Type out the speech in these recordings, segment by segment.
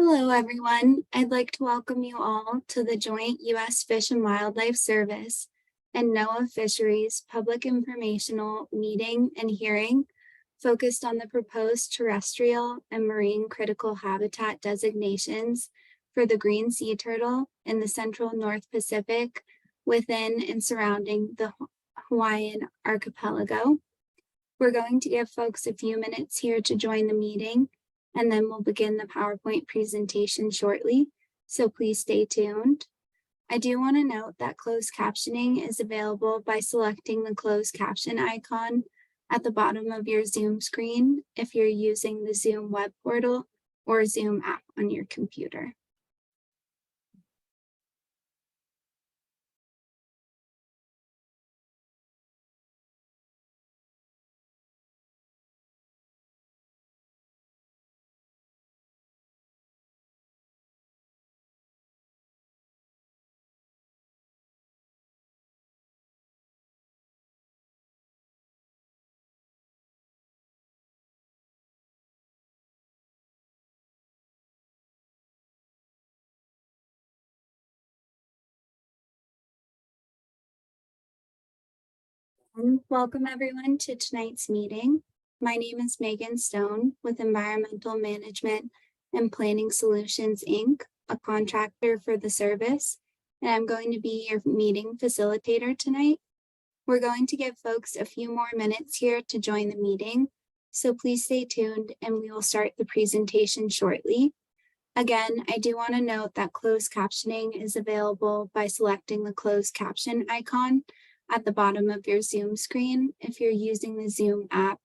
Hello, everyone. I'd like to welcome you all to the joint U.S. Fish and Wildlife Service and NOAA Fisheries Public Informational Meeting and Hearing focused on the proposed terrestrial and marine critical habitat designations for the green sea turtle in the central North Pacific within and surrounding the Hawaiian Archipelago. We're going to give folks a few minutes here to join the meeting, and then we'll begin the PowerPoint presentation shortly, so please stay tuned. I do want to note that closed captioning is available by selecting the closed caption icon at the bottom of your Zoom screen if you're using the Zoom web portal or Zoom app on your computer. Welcome everyone to tonight's meeting. My name is Megan Stone with Environmental Management and Planning Solutions, Inc., a contractor for the service, and I'm going to be your meeting facilitator tonight. We're going to give folks a few more minutes here to join the meeting, so please stay tuned and we will start the presentation shortly. Again, I do want to note that closed captioning is available by selecting the closed caption icon at the bottom of your Zoom screen if you're using the Zoom app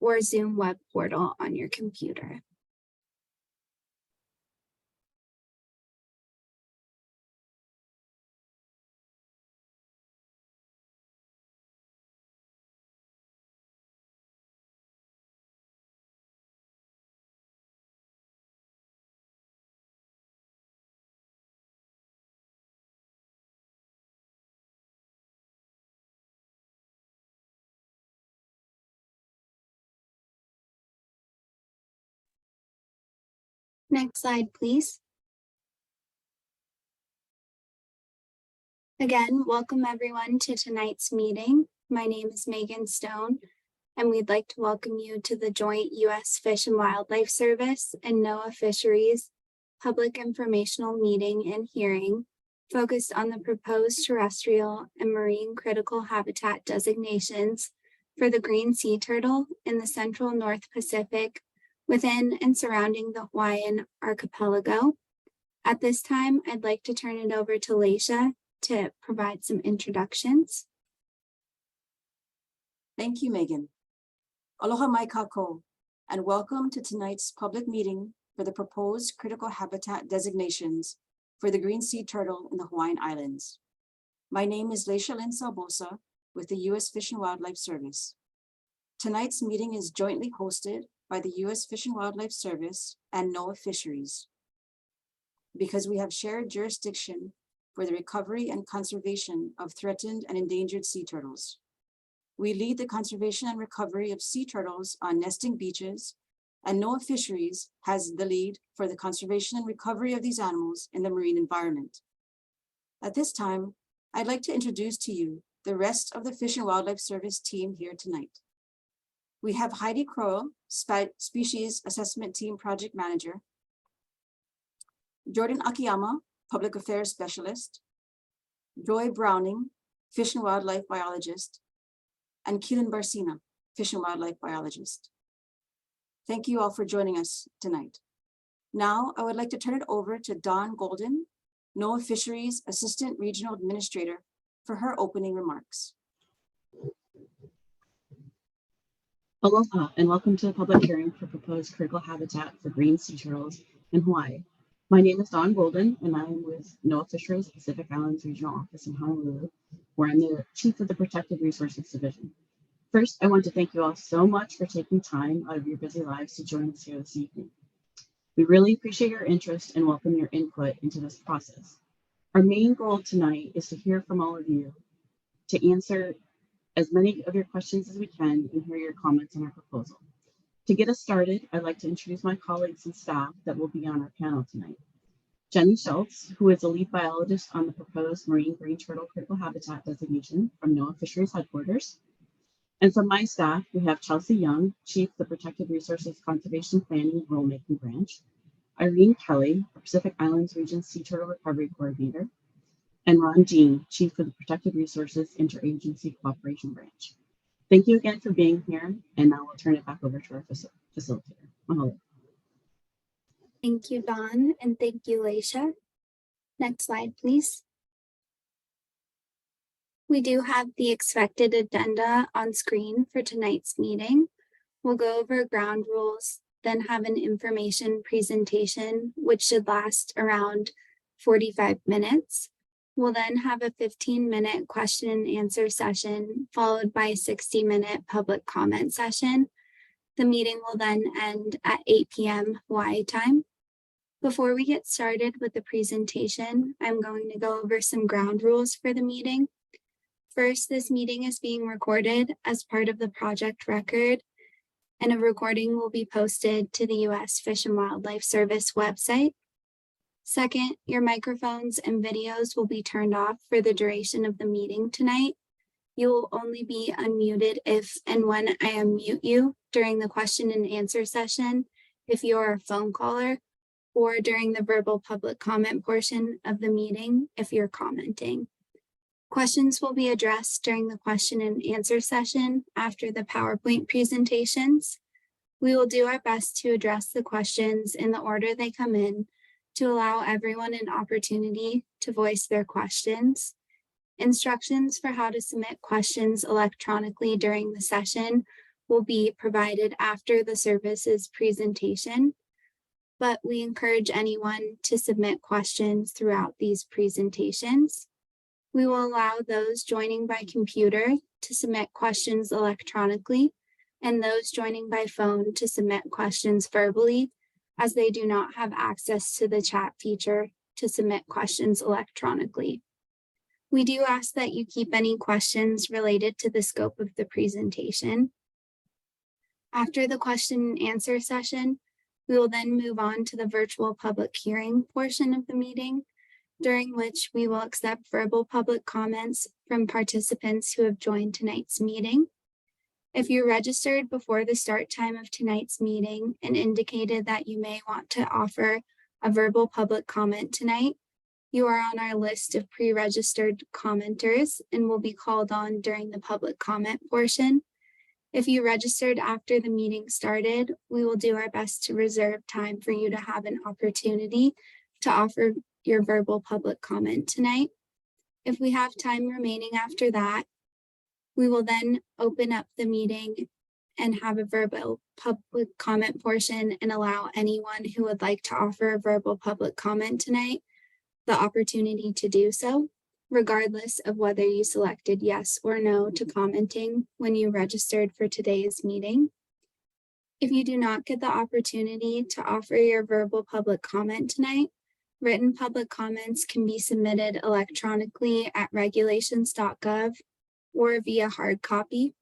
or Zoom web portal on your computer. Next slide, please. Again, welcome everyone to tonight's meeting. My name is Megan Stone, and we'd like to welcome you to the joint U.S. Fish and Wildlife Service and NOAA Fisheries Public Informational Meeting and Hearing focused on the proposed terrestrial and marine critical habitat designations for the green sea turtle in the central North Pacific within and surrounding the Hawaiian Archipelago. At this time, I'd like to turn it over to Leisha to provide some introductions. Thank you, Megan. Aloha mai kako, and welcome to tonight's public meeting for the proposed critical habitat designations for the green sea turtle in the Hawaiian Islands. My name is Leisha Lynn Salbosa with the U.S. Fish and Wildlife Service. Tonight's meeting is jointly hosted by the U.S. Fish and Wildlife Service and NOAA Fisheries because we have shared jurisdiction for the recovery and conservation of threatened and endangered sea turtles. We lead the conservation and recovery of sea turtles on nesting beaches, and NOAA Fisheries has the lead for the conservation and recovery of these animals in the marine environment. At this time, I'd like to introduce to you the rest of the Fish and Wildlife Service team here tonight. We have Heidi Crowell, Species Assessment Team Project Manager, Jordan Akiyama, Public Affairs Specialist, Joy Browning, Fish and Wildlife Biologist, and Keelan Barcina, Fish and Wildlife Biologist. Thank you all for joining us tonight. Now, I would like to turn it over to Dawn Golden, NOAA Fisheries Assistant Regional Administrator, for her opening remarks. Aloha, and welcome to the public hearing for proposed critical habitat for green sea turtles in Hawaii. My name is Dawn Golden, and I am with NOAA Fisheries Pacific Islands Regional Office in Honolulu, where I'm the Chief of the Protected Resources Division. First, I want to thank you all so much for taking time out of your busy lives to join us here this evening. We really appreciate your interest and welcome your input into this process. Our main goal tonight is to hear from all of you, to answer as many of your questions as we can and hear your comments on our proposal. To get us started, I'd like to introduce my colleagues and staff that will be on our panel tonight. Jenny Schultz, who is a lead biologist on the proposed marine green turtle critical habitat designation from NOAA Fisheries Headquarters. And from my staff, we have Chelsea Young, Chief of the Protected Resources Conservation Planning and Rulemaking Branch, Irene Kelly, Pacific Islands Region Sea Turtle Recovery Coordinator, and Ron Jean, Chief of the Protected Resources Interagency Cooperation Branch. Thank you again for being here, and now we'll turn it back over to our facilitator, Mahalo. Thank you, Dawn, and thank you, Laisha. Next slide, please. We do have the expected agenda on screen for tonight's meeting. We'll go over ground rules, then have an information presentation, which should last around 45 minutes. We'll then have a 15-minute question and answer session, followed by a 60-minute public comment session. The meeting will then end at 8 p.m. Hawaii time. Before we get started with the presentation, I'm going to go over some ground rules for the meeting. First, this meeting is being recorded as part of the project record, and a recording will be posted to the U.S. Fish and Wildlife Service website. Second, your microphones and videos will be turned off for the duration of the meeting tonight. You will only be unmuted if and when I unmute you during the question and answer session if you are a phone caller, or during the verbal public comment portion of the meeting if you're commenting. Questions will be addressed during the question and answer session after the PowerPoint presentations. We will do our best to address the questions in the order they come in to allow everyone an opportunity to voice their questions. Instructions for how to submit questions electronically during the session will be provided after the service's presentation, but we encourage anyone to submit questions throughout these presentations. We will allow those joining by computer to submit questions electronically, and those joining by phone to submit questions verbally, as they do not have access to the chat feature to submit questions electronically. We do ask that you keep any questions related to the scope of the presentation. After the question and answer session, we will then move on to the virtual public hearing portion of the meeting, during which we will accept verbal public comments from participants who have joined tonight's meeting. If you registered before the start time of tonight's meeting and indicated that you may want to offer a verbal public comment tonight, you are on our list of pre-registered commenters and will be called on during the public comment portion. If you registered after the meeting started, we will do our best to reserve time for you to have an opportunity to offer your verbal public comment tonight. If we have time remaining after that, we will then open up the meeting and have a verbal public comment portion and allow anyone who would like to offer a verbal public comment tonight the opportunity to do so, regardless of whether you selected yes or no to commenting when you registered for today's meeting. If you do not get the opportunity to offer your verbal public comment tonight, written public comments can be submitted electronically at regulations.gov or via hard copy.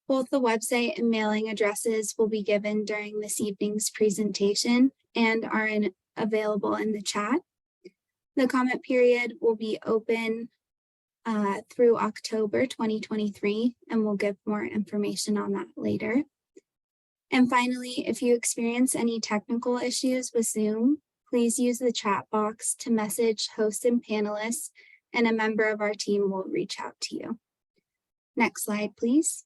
Both the website and mailing addresses will be given during this evening's presentation and are available in the chat. The comment period will be open through October 2023, and we'll give more information on that later. And finally, if you experience any technical issues with Zoom, please use the chat box to message hosts and panelists, and a member of our team will reach out to you. Next slide, please.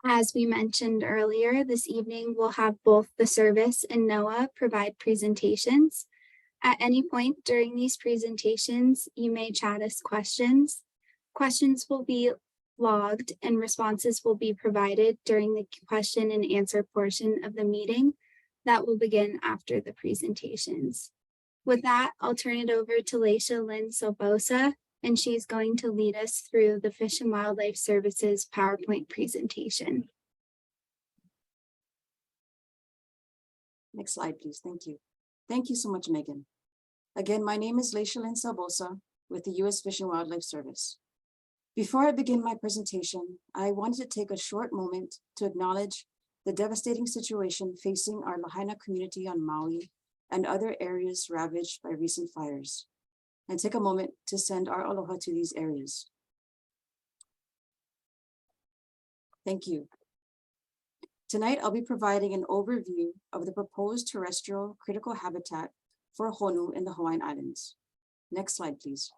As we mentioned earlier, this evening we'll have both the service and NOAA provide presentations. At any point during these presentations, you may chat us questions. Questions will be logged and responses will be provided during the question and answer portion of the meeting that will begin after the presentations. With that, I'll turn it over to Laisha Lynn Sobosa, and she's going to lead us through the Fish and Wildlife Services PowerPoint presentation. Next slide, please. Thank you. Thank you so much, Megan. Again, my name is Laisha Lynn Sobosa with the U.S. Fish and Wildlife Service. Before I begin my presentation, I wanted to take a short moment to acknowledge the devastating situation facing our Lahaina community on Maui and other areas ravaged by recent fires, and take a moment to send our aloha to these areas. Thank you. Tonight, I'll be providing an overview of the proposed terrestrial critical habitat for honu in the Hawaiian Islands. Next slide, please.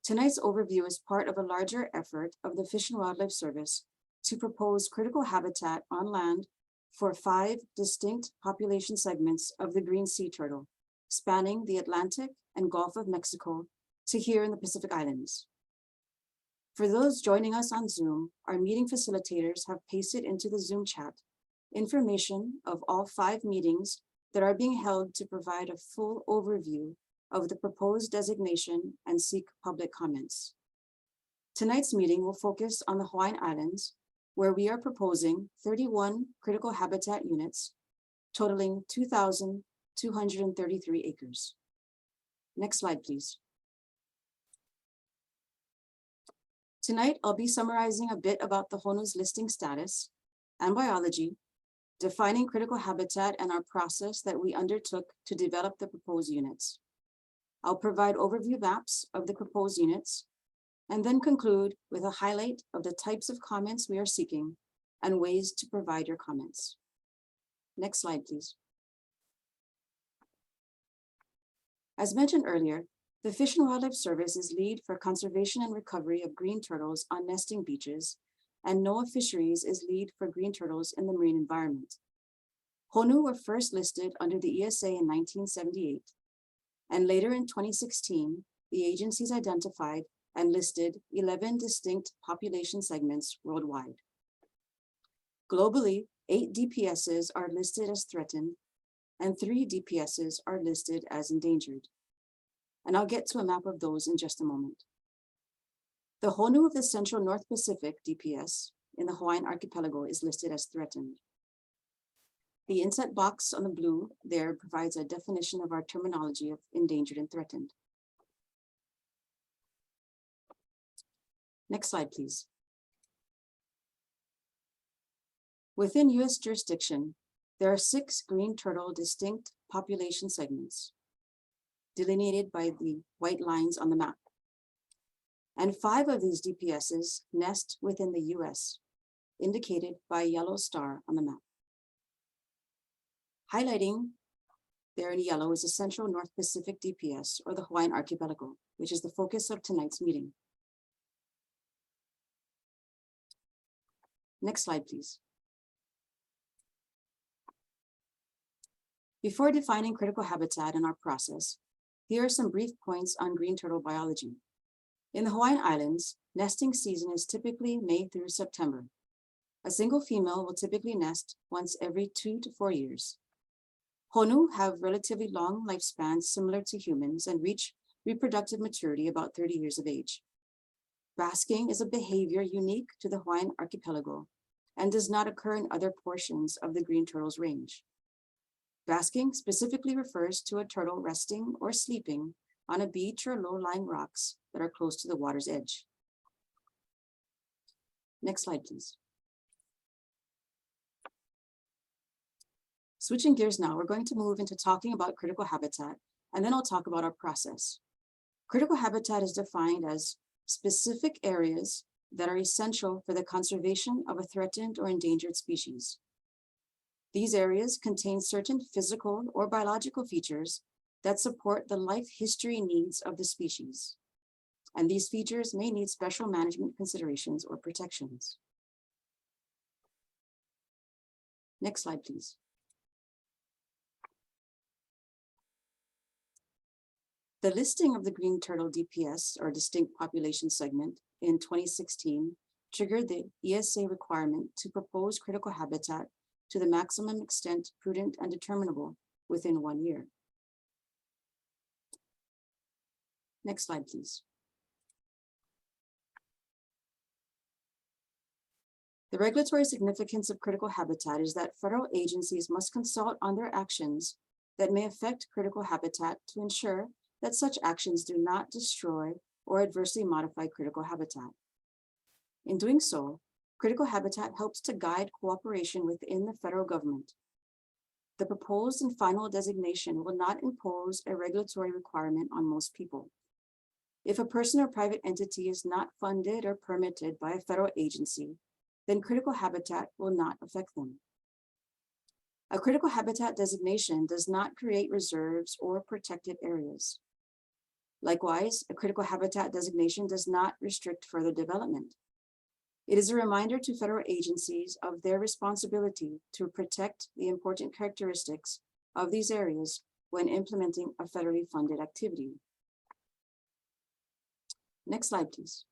Tonight's overview is part of a larger effort of the Fish and Wildlife Service to propose critical habitat on land for 5 distinct population segments of the green sea turtle, spanning the Atlantic and Gulf of Mexico to here in the Pacific Islands. For those joining us on Zoom, our meeting facilitators have pasted into the Zoom chat information of all 5 meetings that are being held to provide a full overview of the proposed designation and seek public comments. Tonight's meeting will focus on the Hawaiian Islands, where we are proposing 31 critical habitat units, totaling 2,233 acres. Next slide, please. Tonight, I'll be summarizing a bit about the honu's listing status and biology, defining critical habitat and our process that we undertook to develop the proposed units. I'll provide overview maps of the proposed units, and then conclude with a highlight of the types of comments we are seeking and ways to provide your comments. Next slide, please. As mentioned earlier, the Fish and Wildlife Service is lead for conservation and recovery of green turtles on nesting beaches, and NOAA Fisheries is lead for green turtles in the marine environment. Honu were first listed under the ESA in 1978, and later in 2016, the agencies identified and listed 11 distinct population segments worldwide. Globally, 8 DPSs are listed as threatened, and 3 DPSs are listed as endangered. And I'll get to a map of those in just a moment. The honu of the Central North Pacific DPS in the Hawaiian Archipelago is listed as threatened. The inset box on the blue there provides a definition of our terminology of endangered and threatened. Next slide, please. Within US jurisdiction, there are 6 green turtle distinct population segments, delineated by the white lines on the map. And 5 of these DPSs nest within the US, indicated by a yellow star on the map. Highlighting there in yellow is the Central North Pacific DPS, or the Hawaiian Archipelago, which is the focus of tonight's meeting. Next slide, please. Before defining critical habitat and our process, here are some brief points on green turtle biology. In the Hawaiian Islands, nesting season is typically May through September. A single female will typically nest once every 2 to 4 years. Honu have relatively long lifespans similar to humans and reach reproductive maturity about 30 years of age. Basking is a behavior unique to the Hawaiian Archipelago and does not occur in other portions of the green turtle's range. Basking specifically refers to a turtle resting or sleeping on a beach or low-lying rocks that are close to the water's edge. Next slide, please. Switching gears now, we're going to move into talking about critical habitat, and then I'll talk about our process. Critical habitat is defined as specific areas that are essential for the conservation of a threatened or endangered species. These areas contain certain physical or biological features that support the life history needs of the species. And these features may need special management considerations or protections. Next slide, please. The listing of the green turtle DPS, or distinct population segment, in 2016 triggered the ESA requirement to propose critical habitat to the maximum extent prudent and determinable within 1 year. Next slide, please. The regulatory significance of critical habitat is that federal agencies must consult on their actions that may affect critical habitat to ensure that such actions do not destroy or adversely modify critical habitat. In doing so, critical habitat helps to guide cooperation within the federal government. The proposed and final designation will not impose a regulatory requirement on most people. If a person or private entity is not funded or permitted by a federal agency, then critical habitat will not affect them. A critical habitat designation does not create reserves or protected areas. Likewise, a critical habitat designation does not restrict further development. It is a reminder to federal agencies of their responsibility to protect the important characteristics of these areas when implementing a federally funded activity. Next slide, please.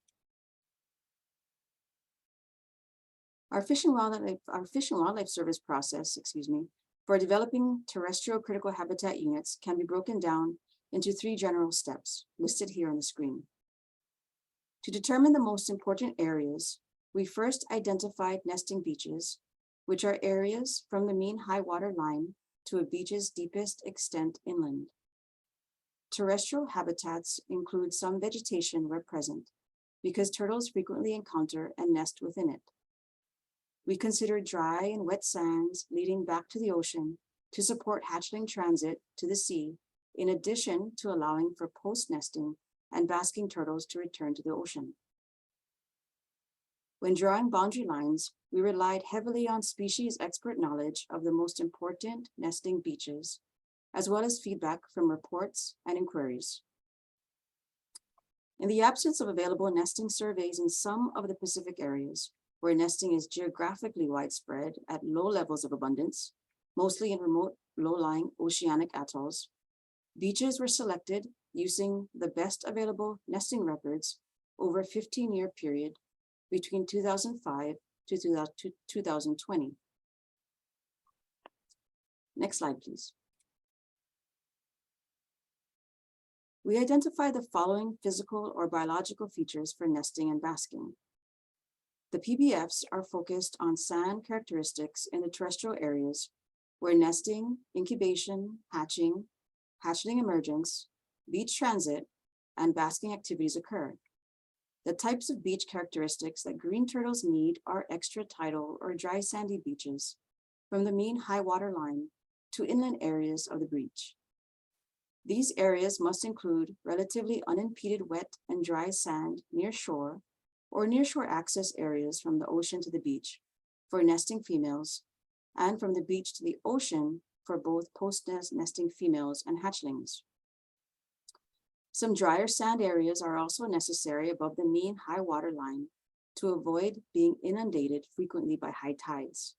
Our Fish and Wildlife Service process, for developing terrestrial critical habitat units can be broken down into 3 general steps listed here on the screen. To determine the most important areas, we first identified nesting beaches, which are areas from the mean high water line to a beach's deepest extent inland. Terrestrial habitats include some vegetation where present, because turtles frequently encounter and nest within it. We consider dry and wet sands leading back to the ocean to support hatchling transit to the sea, in addition to allowing for post-nesting and basking turtles to return to the ocean. When drawing boundary lines, we relied heavily on species expert knowledge of the most important nesting beaches, as well as feedback from reports and inquiries. In the absence of available nesting surveys in some of the Pacific areas, where nesting is geographically widespread at low levels of abundance, mostly in remote, low-lying oceanic atolls, beaches were selected using the best available nesting records over a 15-year period between 2005 to 2020. Next slide, please. We identify the following physical or biological features for nesting and basking. The PBFs are focused on sand characteristics in the terrestrial areas where nesting, incubation, hatching, hatchling emergence, beach transit, and basking activities occur. The types of beach characteristics that green turtles need are extra-tidal or dry sandy beaches from the mean high water line to inland areas of the beach. These areas must include relatively unimpeded wet and dry sand near shore or near shore access areas from the ocean to the beach for nesting females and from the beach to the ocean for both post-nesting females and hatchlings. Some drier sand areas are also necessary above the mean high water line to avoid being inundated frequently by high tides,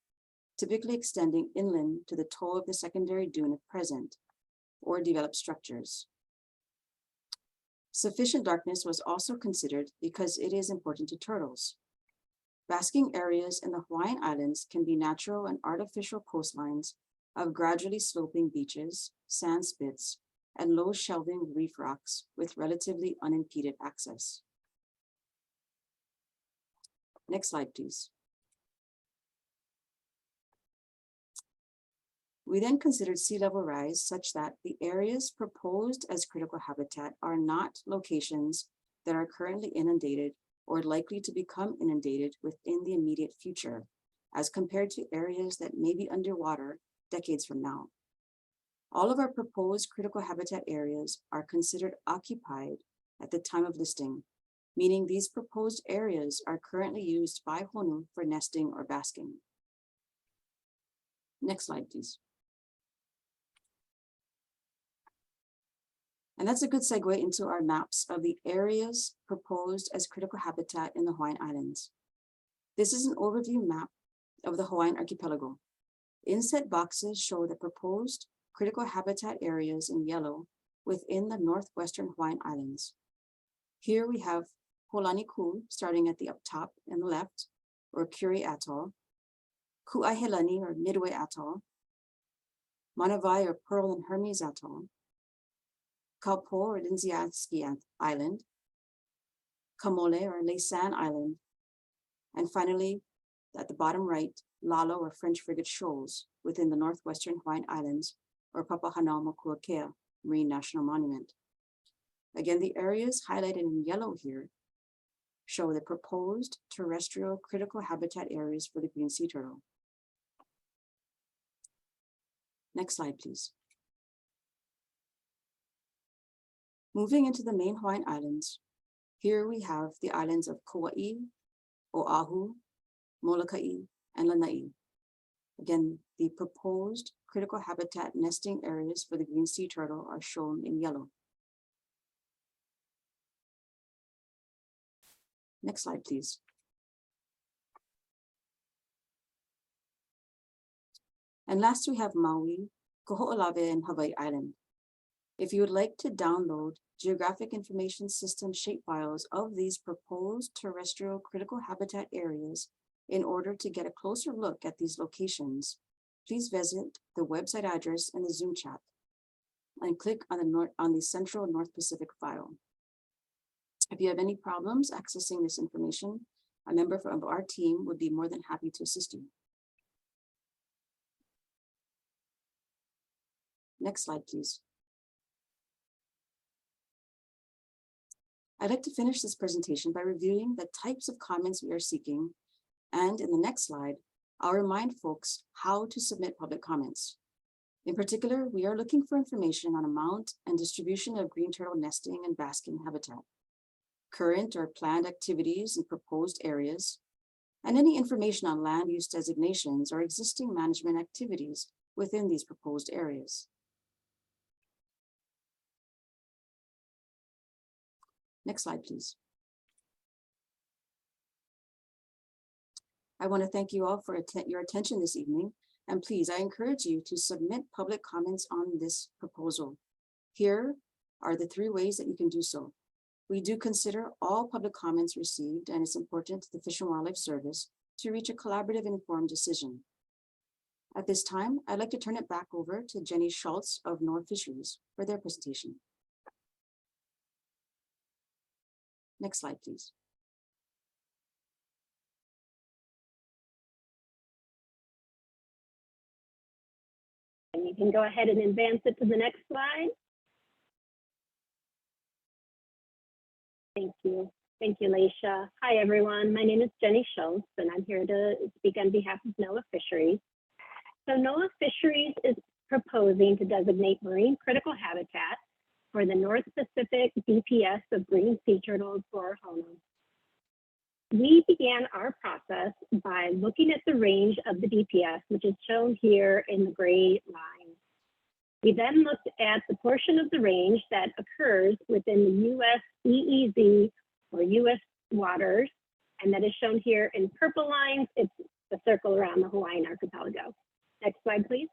typically extending inland to the toe of the secondary dune if present, or developed structures. Sufficient darkness was also considered because it is important to turtles. Basking areas in the Hawaiian Islands can be natural and artificial coastlines of gradually sloping beaches, sand spits, and low shelving reef rocks with relatively unimpeded access. Next slide, please. We then considered sea level rise such that the areas proposed as critical habitat are not locations that are currently inundated or likely to become inundated within the immediate future, as compared to areas that may be underwater decades from now. All of our proposed critical habitat areas are considered occupied at the time of listing, meaning these proposed areas are currently used by Honu for nesting or basking. Next slide, please. And that's a good segue into our maps of the areas proposed as critical habitat in the Hawaiian Islands. This is an overview map of the Hawaiian Archipelago. Inset boxes show the proposed critical habitat areas in yellow within the northwestern Hawaiian Islands. Here we have Holaniku starting at the up top and the left, or Curie Atoll, Ku'ahelani or Midway Atoll, Manavai or Pearl and Hermes Atoll, Kaupo or Lindziaski Island, Kamole or Laysan Island, and finally, at the bottom right, Lalo or French Frigate Shoals within the northwestern Hawaiian Islands or Papahanaumokuakea Marine National Monument. Again, the areas highlighted in yellow here show the proposed terrestrial critical habitat areas for the green sea turtle. Next slide, please. Moving into the main Hawaiian Islands, here we have the islands of Kauai, Oahu, Molokai, and Lanai. Again, the proposed critical habitat nesting areas for the green sea turtle are shown in yellow. Next slide, please. And last, we have Maui, Koho'olawe, and Hawaii Island. If you would like to download geographic information system shapefiles of these proposed terrestrial critical habitat areas in order to get a closer look at these locations, please visit the website address in the Zoom chat and click on the Central North Pacific file. If you have any problems accessing this information, a member of our team would be more than happy to assist you. Next slide, please. I'd like to finish this presentation by reviewing the types of comments we are seeking. And in the next slide, I'll remind folks how to submit public comments. In particular, we are looking for information on amount and distribution of green turtle nesting and basking habitat, current or planned activities in proposed areas, and any information on land use designations or existing management activities within these proposed areas. Next slide, please. I want to thank you all for your attention this evening. And please, I encourage you to submit public comments on this proposal. Here are the 3 ways that you can do so. We do consider all public comments received, and it's important to the Fish and Wildlife Service to reach a collaborative and informed decision. At this time, I'd like to turn it back over to Jenny Schultz of NOAA Fisheries for their presentation. Next slide, please. And you can go ahead and advance it to the next slide. Thank you. Thank you, Leisha. Hi, everyone. My name is Jenny Schultz, and I'm here to speak on behalf of NOAA Fisheries. So NOAA Fisheries is proposing to designate marine critical habitat for the North Pacific DPS of green sea turtles, or HONA. We began our process by looking at the range of the DPS, which is shown here in the gray line. We then looked at the portion of the range that occurs within the U.S. EEZ or U.S. waters, and that is shown here in purple lines. It's the circle around the Hawaiian Archipelago. Next slide, please.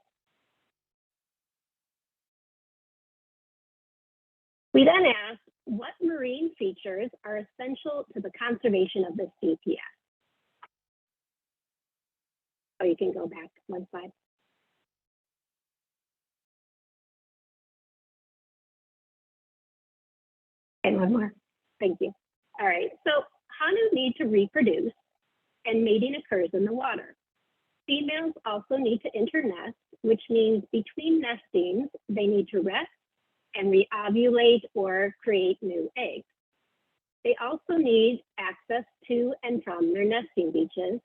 We then asked what marine features are essential to the conservation of this DPS. Oh, you can go back 1 slide. And 1 more. Thank you. All right, so hanu need to reproduce, and mating occurs in the water. Females also need to internest, which means between nestings, they need to rest and reovulate or create new eggs. They also need access to and from their nesting beaches,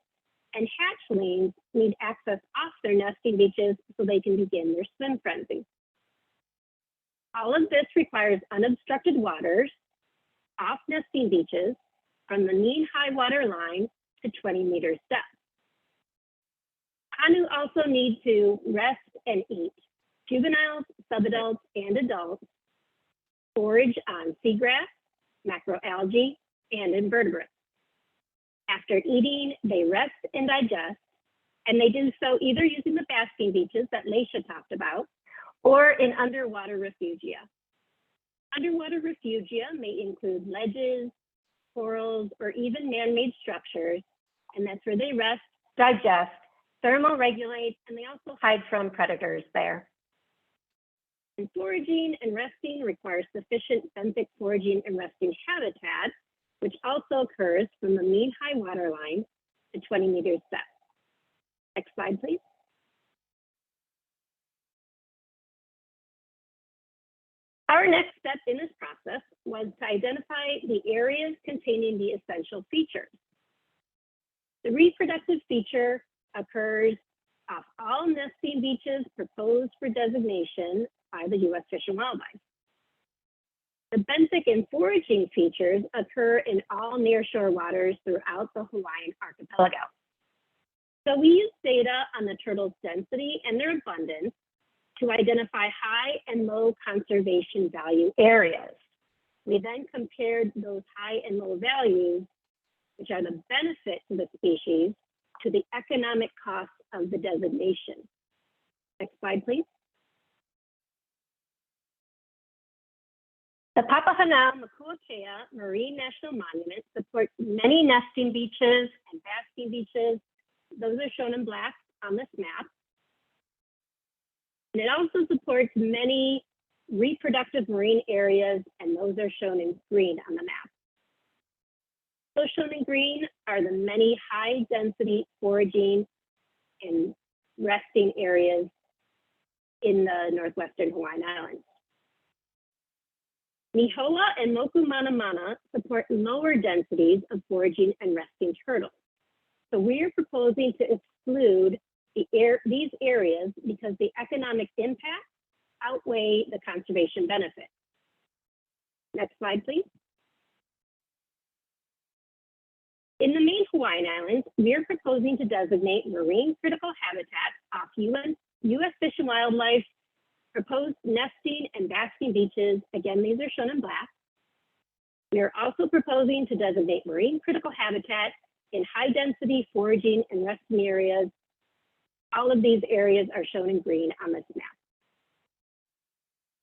and hatchlings need access off their nesting beaches so they can begin their swim frenzy. All of this requires unobstructed waters off nesting beaches from the mean high water line to 20 meters depth. Hanu also need to rest and eat. Juveniles, subadults, and adults forage on seagrass, macroalgae, and invertebrates. After eating, they rest and digest, and they do so either using the basking beaches that Leisha talked about, or in underwater refugia. Underwater refugia may include ledges, corals, or even man-made structures, and that's where they rest, digest, thermoregulate, and they also hide from predators there. And foraging and resting requires sufficient benthic foraging and resting habitat, which also occurs from the mean high water line to 20 meters depth. Next slide, please. Our next step in this process was to identify the areas containing the essential features. The reproductive feature occurs off all nesting beaches proposed for designation by the U.S. Fish and Wildlife. The benthic and foraging features occur in all nearshore waters throughout the Hawaiian Archipelago. So we use data on the turtles' density and their abundance to identify high and low conservation value areas. We then compared those high and low values, which are the benefit to the species, to the economic cost of the designation. Next slide, please. The Papahanaumakuakea Marine National Monument supports many nesting beaches and basking beaches. Those are shown in black on this map. And it also supports many reproductive marine areas, and those are shown in green on the map. Those shown in green are the many high-density foraging and resting areas in the northwestern Hawaiian Islands. Nihoa and Moku Manamana support lower densities of foraging and resting turtles. So we are proposing to exclude these areas because the economic impact outweigh the conservation benefit. Next slide, please. In the main Hawaiian Islands, we are proposing to designate marine critical habitats off U.S. Fish and Wildlife proposed nesting and basking beaches. Again, these are shown in black. We are also proposing to designate marine critical habitat in high density foraging and resting areas. All of these areas are shown in green on this map.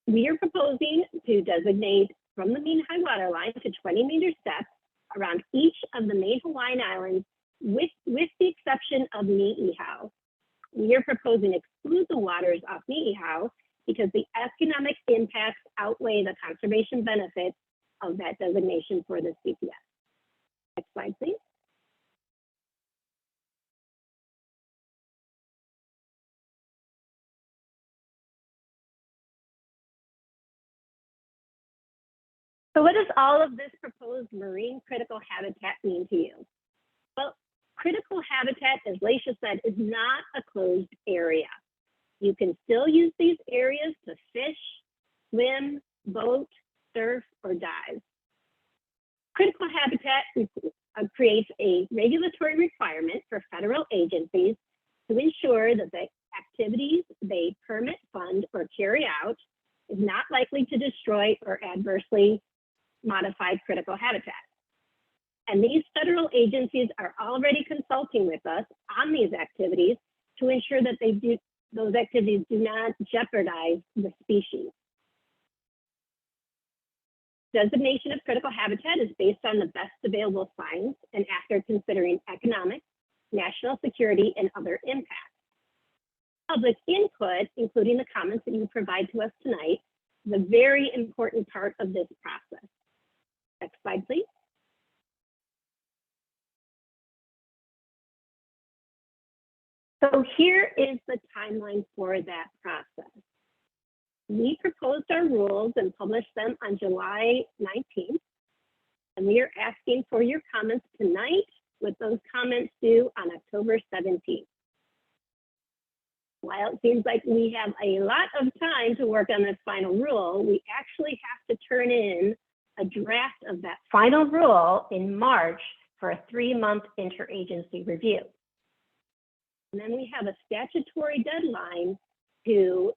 We are proposing to designate from the mean high water line to 20-meter steps around each of the main Hawaiian Islands with the exception of Niihau. We are proposing to exclude the waters off Niihau because the economic impacts outweigh the conservation benefits of that designation for the CPS. Next slide, please. So what does all of this proposed marine critical habitat mean to you? Well, critical habitat, as Laisha said, is not a closed area. You can still use these areas to fish, swim, boat, surf, or dive. Critical habitat creates a regulatory requirement for federal agencies to ensure that the activities they permit, fund, or carry out is not likely to destroy or adversely modify critical habitat. And these federal agencies are already consulting with us on these activities to ensure that those activities do not jeopardize the species. Designation of critical habitat is based on the best available science and after considering economic, national security, and other impacts. Public input, including the comments that you provide to us tonight, is a very important part of this process. Next slide, please. So here is the timeline for that process. We proposed our rules and published them on July 19th, and we are asking for your comments tonight with those comments due on October 17th. While it seems like we have a lot of time to work on this final rule, we actually have to turn in a draft of that final rule in March for a 3-month interagency review. And then we have a statutory deadline to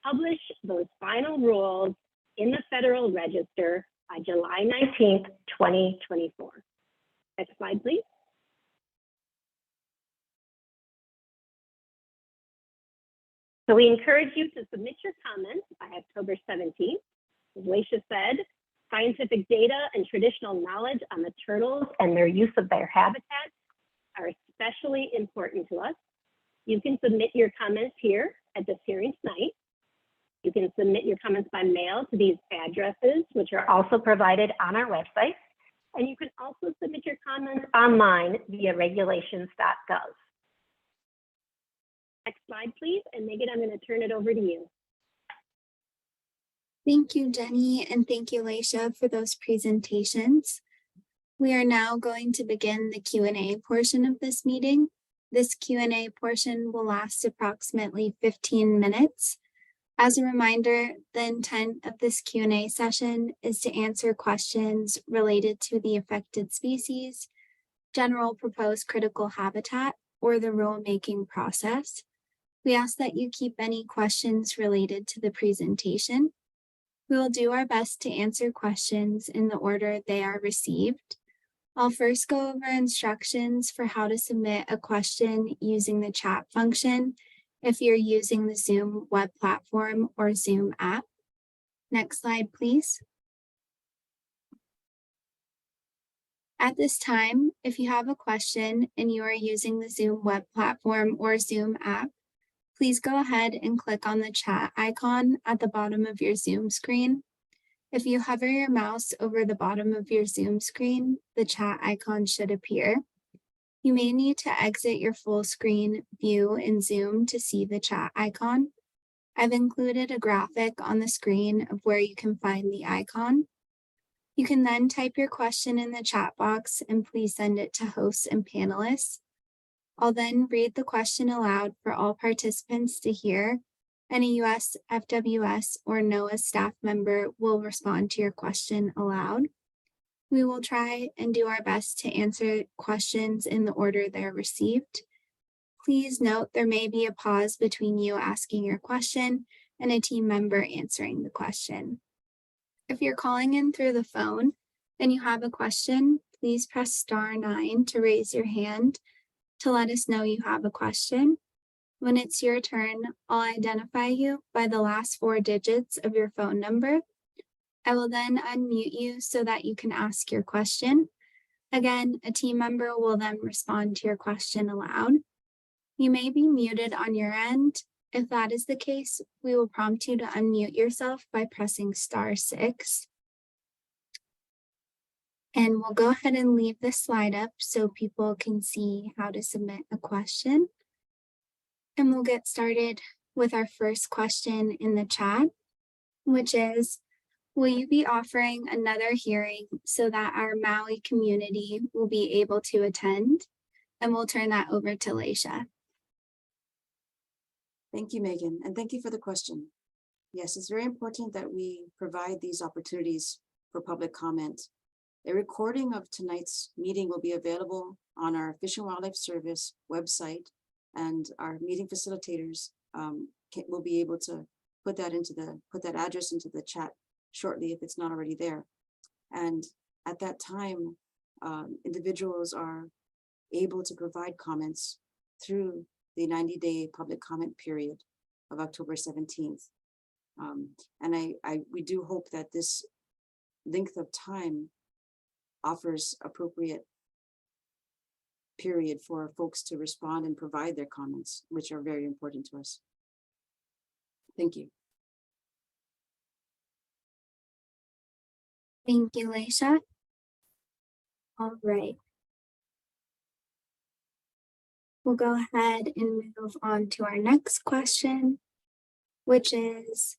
publish those final rules in the Federal Register by July 19th, 2024. Next slide, please. So we encourage you to submit your comments by October 17th. As Laisha said, scientific data and traditional knowledge on the turtles and their use of their habitat are especially important to us. You can submit your comments here at this hearing tonight. You can submit your comments by mail to these addresses, which are also provided on our website. And you can also submit your comments online via regulations.gov. Next slide, please. And Megan, I'm going to turn it over to you. Thank you, Jenny, and thank you, Laisha, for those presentations. We are now going to begin the Q&A portion of this meeting. This Q&A portion will last approximately 15 minutes. As a reminder, the intent of this Q&A session is to answer questions related to the affected species, general proposed critical habitat, or the rulemaking process. We ask that you keep any questions related to the presentation. We will do our best to answer questions in the order they are received. I'll first go over instructions for how to submit a question using the chat function if you're using the Zoom web platform or Zoom app. Next slide, please. At this time, if you have a question and you are using the Zoom web platform or Zoom app, please go ahead and click on the chat icon at the bottom of your Zoom screen. If you hover your mouse over the bottom of your Zoom screen, the chat icon should appear. You may need to exit your full screen view in Zoom to see the chat icon. I've included a graphic on the screen of where you can find the icon. You can then type your question in the chat box and please send it to hosts and panelists. I'll then read the question aloud for all participants to hear, and a US FWS or NOAA staff member will respond to your question aloud. We will try and do our best to answer questions in the order they're received. Please note there may be a pause between you asking your question and a team member answering the question. If you're calling in through the phone and you have a question, please press *9 to raise your hand to let us know you have a question. When it's your turn, I'll identify you by the last 4 digits of your phone number. I will then unmute you so that you can ask your question. Again, a team member will then respond to your question aloud. You may be muted on your end. If that is the case, we will prompt you to unmute yourself by pressing *6. And we'll go ahead and leave this slide up so people can see how to submit a question. And we'll get started with our first question in the chat, which is, will you be offering another hearing so that our Maui community will be able to attend? And we'll turn that over to Laisha. Thank you, Megan, and thank you for the question. Yes, it's very important that we provide these opportunities for public comment. A recording of tonight's meeting will be available on our Fish and Wildlife Service website, and our meeting facilitators will be able to put that address into the chat shortly if it's not already there. And at that time, individuals are able to provide comments through the 90-day public comment period of October 17th. And we do hope that this length of time offers appropriate period for folks to respond and provide their comments, which are very important to us. Thank you. Thank you, Laisha. All right. We'll go ahead and move on to our next question, which is,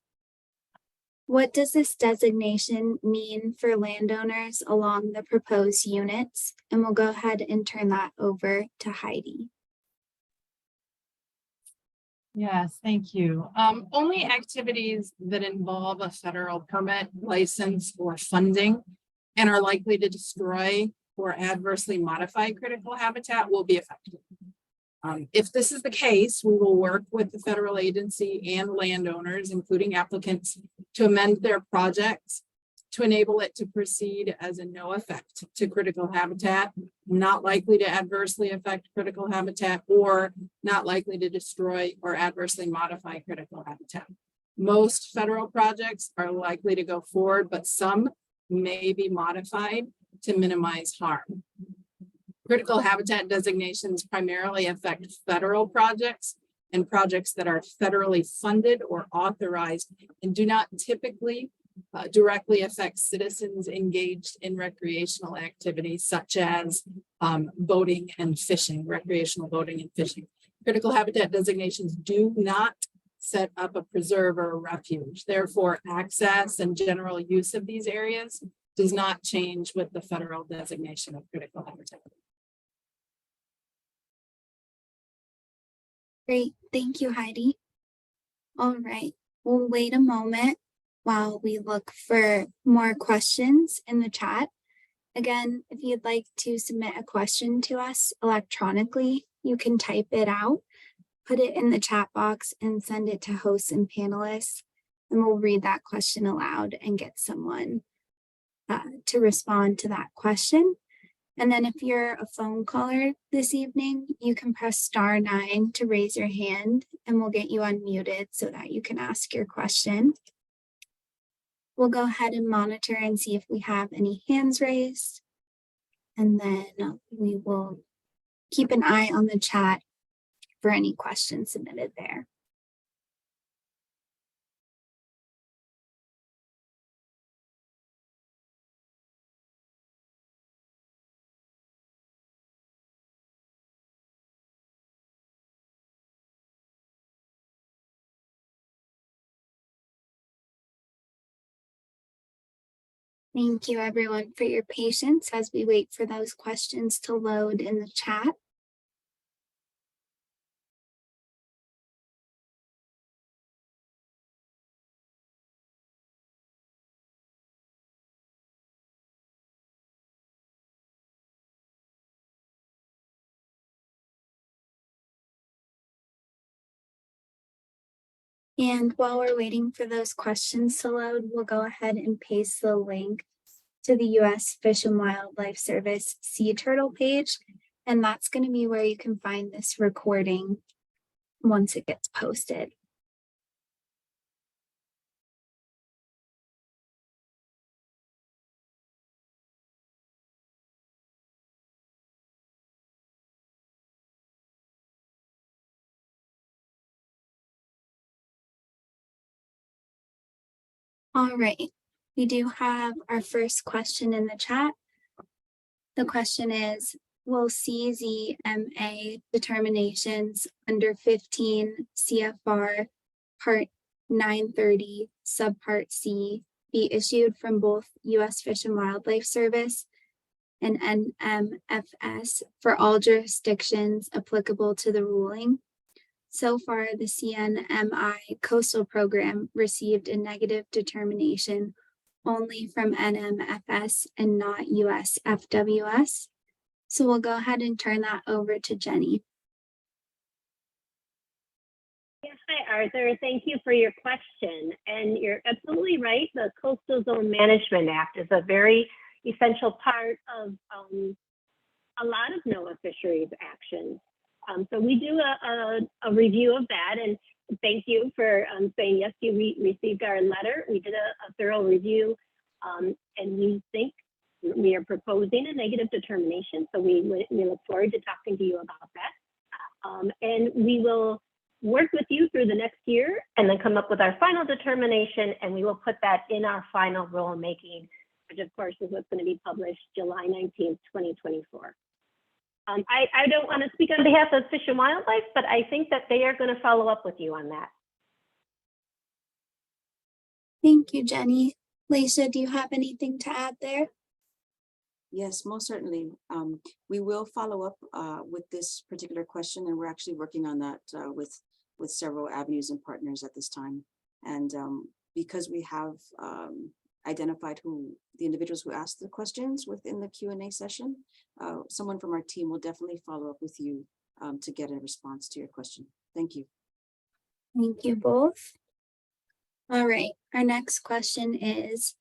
what does this designation mean for landowners along the proposed units? And we'll go ahead and turn that over to Heidi. Yes, thank you. Only activities that involve a federal permit, license, or funding and are likely to destroy or adversely modify critical habitat will be affected. If this is the case, we will work with the federal agency and landowners, including applicants, to amend their projects to enable it to proceed as a no effect to critical habitat, not likely to adversely affect critical habitat, or not likely to destroy or adversely modify critical habitat. Most federal projects are likely to go forward, but some may be modified to minimize harm. Critical habitat designations primarily affect federal projects and projects that are federally funded or authorized and do not typically directly affect citizens engaged in recreational activities such as boating and fishing, recreational boating and fishing. Critical habitat designations do not set up a preserve or a refuge. Therefore, access and general use of these areas does not change with the federal designation of critical habitat. Great, thank you, Heidi. All right, we'll wait a moment while we look for more questions in the chat. Again, if you'd like to submit a question to us electronically, you can type it out, put it in the chat box, and send it to hosts and panelists, and we'll read that question aloud and get someone to respond to that question. And then if you're a phone caller this evening, you can press *9 to raise your hand, and we'll get you unmuted so that you can ask your question. We'll go ahead and monitor and see if we have any hands raised. And then we will keep an eye on the chat for any questions submitted there. Thank you, everyone, for your patience as we wait for those questions to load in the chat. And while we're waiting for those questions to load, we'll go ahead and paste the link to the U.S. Fish and Wildlife Service Sea Turtle page. And that's going to be where you can find this recording once it gets posted. All right, we do have our first question in the chat. The question is, will CZMA determinations under 15 CFR Part 930 Subpart C be issued from both U.S. Fish and Wildlife Service and NMFS for all jurisdictions applicable to the ruling? So far, the CNMI Coastal Program received a negative determination only from NMFS and not US FWS. So we'll go ahead and turn that over to Jenny. Yes, hi, Arthur. Thank you for your question. And you're absolutely right. The Coastal Zone Management Act is a very essential part of a lot of NOAA fisheries actions. So we do a review of that, and thank you for saying yes, you received our letter. We did a thorough review, and we think we are proposing a negative determination. So we look forward to talking to you about that. And we will work with you through the next year and then come up with our final determination, and we will put that in our final rulemaking, which of course is what's going to be published July 19th, 2024. I don't want to speak on behalf of Fish and Wildlife, but I think that they are going to follow up with you on that. Thank you, Jenny. Leisha, do you have anything to add there? Yes, most certainly. We will follow up with this particular question, and we're actually working on that with several avenues and partners at this time. And because we have identified who the individuals who asked the questions within the Q&A session, someone from our team will definitely follow up with you to get a response to your question. Thank you. Thank you both. All right, our next question is,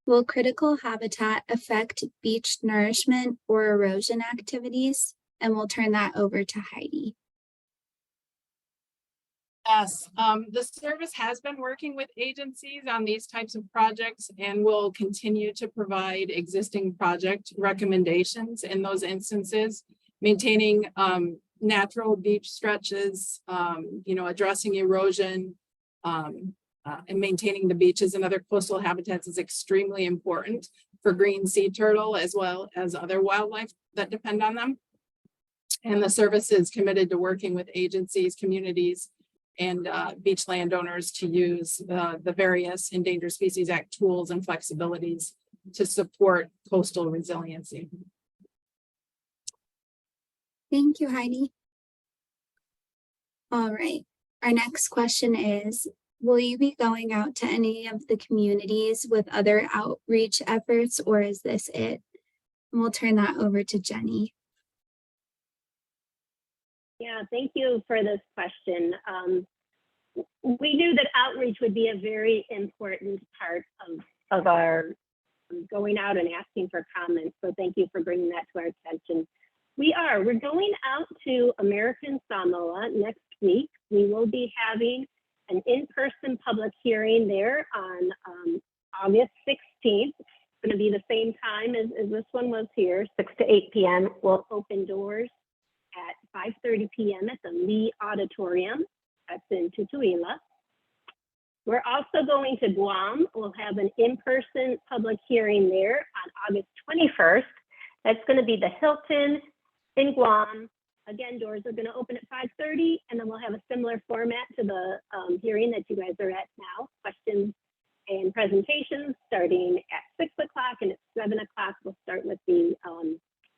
will critical habitat affect beach nourishment or erosion activities? And we'll turn that over to Heidi. Yes, the service has been working with agencies on these types of projects and will continue to provide existing project recommendations in those instances, maintaining natural beach stretches, addressing erosion, and maintaining the beaches and other coastal habitats is extremely important for green sea turtle as well as other wildlife that depend on them. And the service is committed to working with agencies, communities, and beach landowners to use the various Endangered Species Act tools and flexibilities to support coastal resiliency. Thank you, Heidi. All right, our next question is, will you be going out to any of the communities with other outreach efforts, or is this it? And we'll turn that over to Jenny. Yeah, thank you for this question. We knew that outreach would be a very important part of our going out and asking for comments. So thank you for bringing that to our attention. We're going out to American Samoa next week. We will be having an in-person public hearing there on August 16th. It's going to be the same time as this one was here, 6 to 8 p.m. We'll open doors at 5:30 p.m. at the Lee Auditorium. That's in Tutuila. We're also going to Guam. We'll have an in-person public hearing there on August 21st. That's going to be the Hilton in Guam. Again, doors are going to open at 5:30, and then we'll have a similar format to the hearing that you guys are at now. Questions and presentations starting at 6 o'clock, and at 7 o'clock, we'll start with the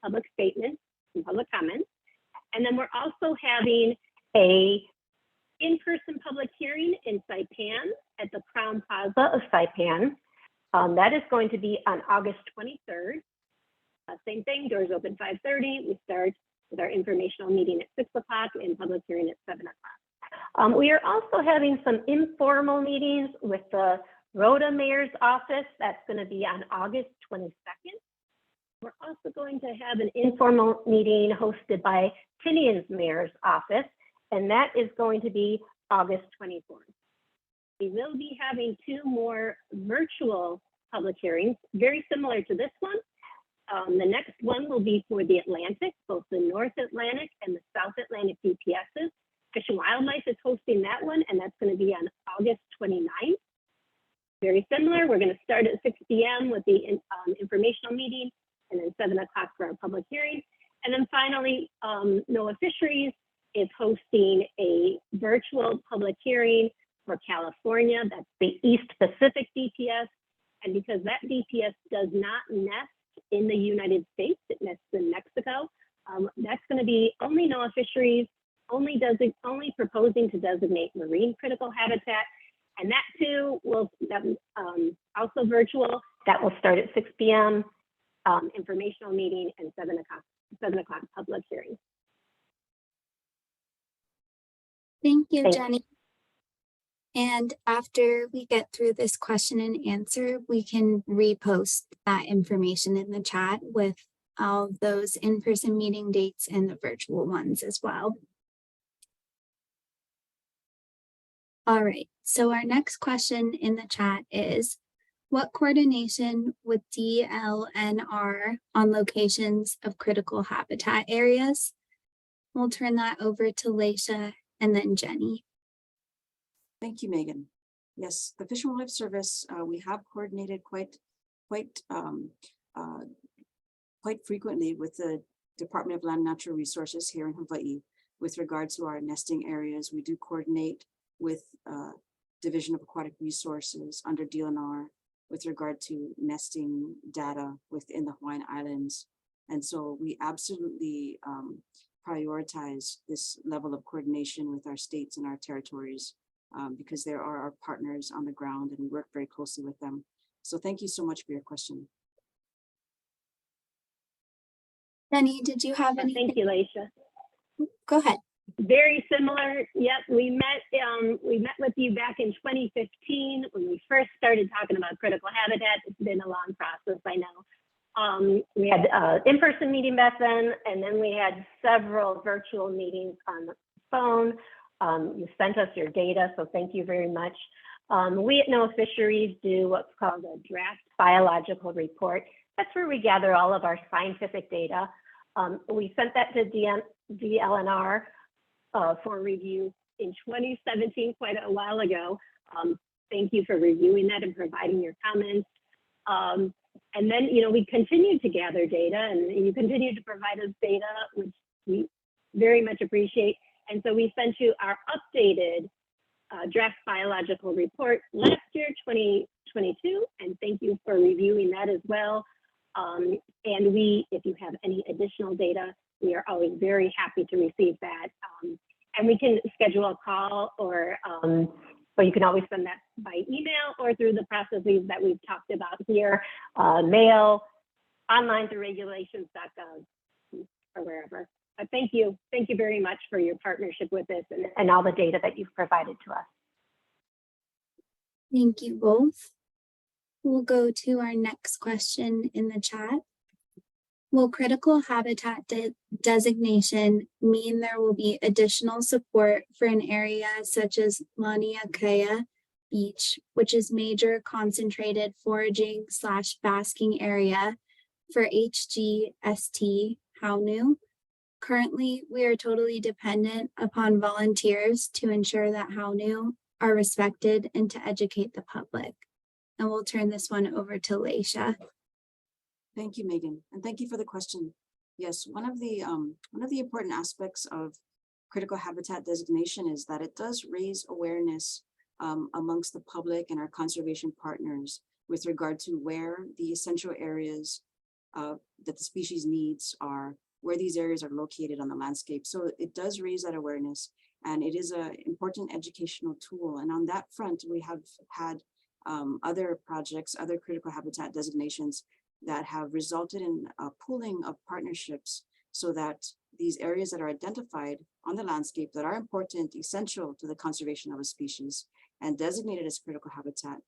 public statements and public comments. And then we're also having a in-person public hearing in Saipan at the Crown Plaza of Saipan. That is going to be on August 23rd. Same thing, doors open 5:30. We start with our informational meeting at 6 o'clock and public hearing at 7 o'clock. We are also having some informal meetings with the Rhoda Mayor's office. That's going to be on August 22nd. We're also going to have an informal meeting hosted by Tinian's Mayor's office, and that is going to be August 24th. We will be having 2 more virtual public hearings, very similar to this one. The next one will be for the Atlantic, both the North Atlantic and the South Atlantic DPSs. Fish and Wildlife is hosting that one, and that's going to be on August 29th. Very similar, we're going to start at 6 p.m. with the informational meeting, and then 7 o'clock for our public hearing. And then finally, NOAA Fisheries is hosting a virtual public hearing for California. That's the East Pacific DPS. And because that DPS does not nest in the United States, it nests in Mexico, that's going to be only NOAA Fisheries, only proposing to designate marine critical habitat. And that too will also virtual. That will start at 6 p.m. Informational meeting and 7 o'clock public hearing. Thank you, Thanks. Jenny. And after we get through this question and answer, we can repost that information in the chat with all of those in-person meeting dates and the virtual ones as well. All right, so our next question in the chat is, what coordination with DLNR on locations of critical habitat areas? We'll turn that over to Leisha and then Jenny. Thank you, Megan. Yes, the Fish and Wildlife Service, we have coordinated quite frequently with the Department of Land and Natural Resources here in Hawaii with regards to our nesting areas. We do coordinate with Division of Aquatic Resources under DLNR with regard to nesting data within the Hawaiian Islands. And so we absolutely prioritize this level of coordination with our states and our territories because there are our partners on the ground and we work very closely with them. So thank you so much for your question. Jenny, did you have anything? Thank you, Leisha. Go ahead. Very similar. Yep, we met with you back in 2015 when we first started talking about critical habitat. It's been a long process, I know. We had in-person meeting back then, and then we had several virtual meetings on the phone. You sent us your data, so thank you very much. We at NOAA Fisheries do what's called a draft biological report. That's where we gather all of our scientific data. We sent that to DLNR for review in 2017, quite a while ago. Thank you for reviewing that and providing your comments. And then, we continued to gather data and you continue to provide us data, which we very much appreciate. And so we sent you our updated draft biological report last year, 2022, and thank you for reviewing that as well. And if you have any additional data, we are always very happy to receive that. And we can schedule a call or you can always send that by email or through the processes that we've talked about here, mail, online through regulations.gov or wherever. Thank you very much for your partnership with this and all the data that you've provided to us. Thank you both. We'll go to our next question in the chat. Will critical habitat designation mean there will be additional support for an area such as Mauna Kea Beach, which is major concentrated foraging / basking area for HGST Haunu? Currently, we are totally dependent upon volunteers to ensure that Haunu are respected and to educate the public. And we'll turn this one over to Leisha. Thank you, Megan, and thank you for the question. Yes, one of the important aspects of critical habitat designation is that it does raise awareness amongst the public and our conservation partners with regard to where the essential areas that the species needs are, where these areas are located on the landscape. So it does raise that awareness, and it is an important educational tool. And on that front, we have had other projects, other critical habitat designations that have resulted in a pooling of partnerships so that these areas that are identified on the landscape that are important, essential to the conservation of a species and designated as critical habitat,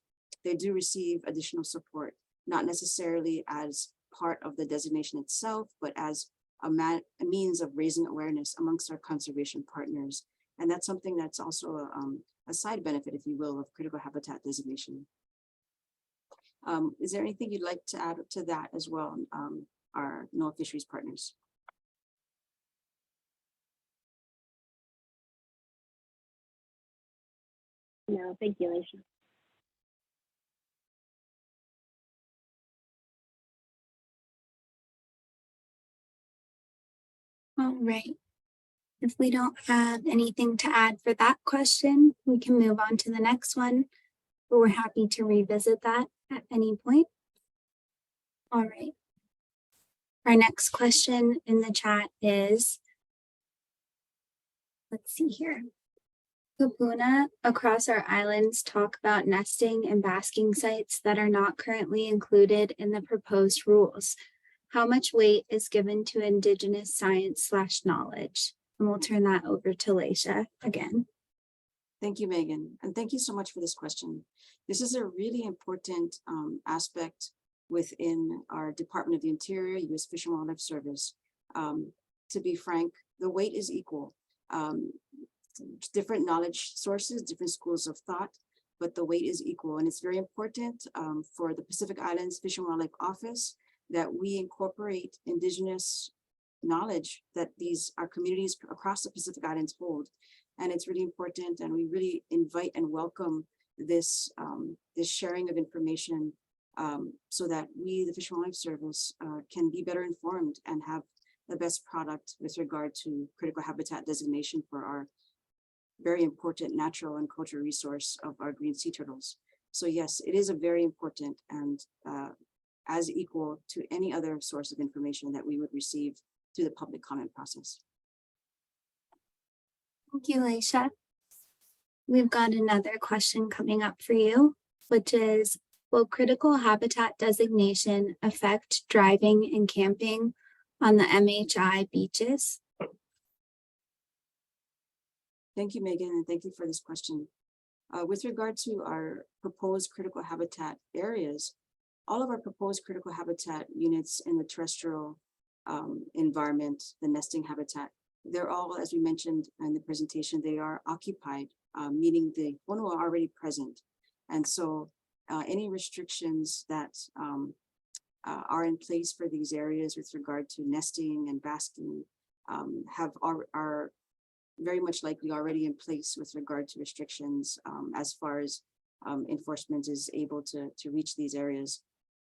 they do receive additional support, not necessarily as part of the designation itself, but as a means of raising awareness amongst our conservation partners. And that's something that's also a side benefit, if you will, of critical habitat designation. Is there anything you'd like to add to that as well, our NOAA Fisheries partners? No, thank you, Leisha. All right. If we don't have anything to add for that question, we can move on to the next one, but we're happy to revisit that at any point. All right. Our next question in the chat is, let's see here. Kupuna across our islands talk about nesting and basking sites that are not currently included in the proposed rules. How much weight is given to Indigenous science / knowledge? And we'll turn that over to Leisha again. Thank you, Megan. And thank you so much for this question. This is a really important aspect within our Department of the Interior, U.S. Fish and Wildlife Service. To be frank, the weight is equal. Different knowledge sources, different schools of thought, but the weight is equal. And it's very important for the Pacific Islands Fish and Wildlife Office that we incorporate Indigenous knowledge that our communities across the Pacific Islands hold. And it's really important, and we really invite and welcome this sharing of information so that we, the Fish and Wildlife Service, can be better informed and have the best product with regard to critical habitat designation for our very important natural and cultural resource of our green sea turtles. So yes, it is a very important and as equal to any other source of information that we would receive through the public comment process. Thank you, Leisha. We've got another question coming up for you, which is, will critical habitat designation affect driving and camping on the MHI beaches? Thank you, Megan, and thank you for this question. With regard to our proposed critical habitat areas, all of our proposed critical habitat units in the terrestrial environment, the nesting habitat, they're all, as we mentioned in the presentation, they are occupied, meaning the honua are already present. And so any restrictions that are in place for these areas with regard to nesting and basking are very much likely already in place with regard to restrictions as far as enforcement is able to reach these areas.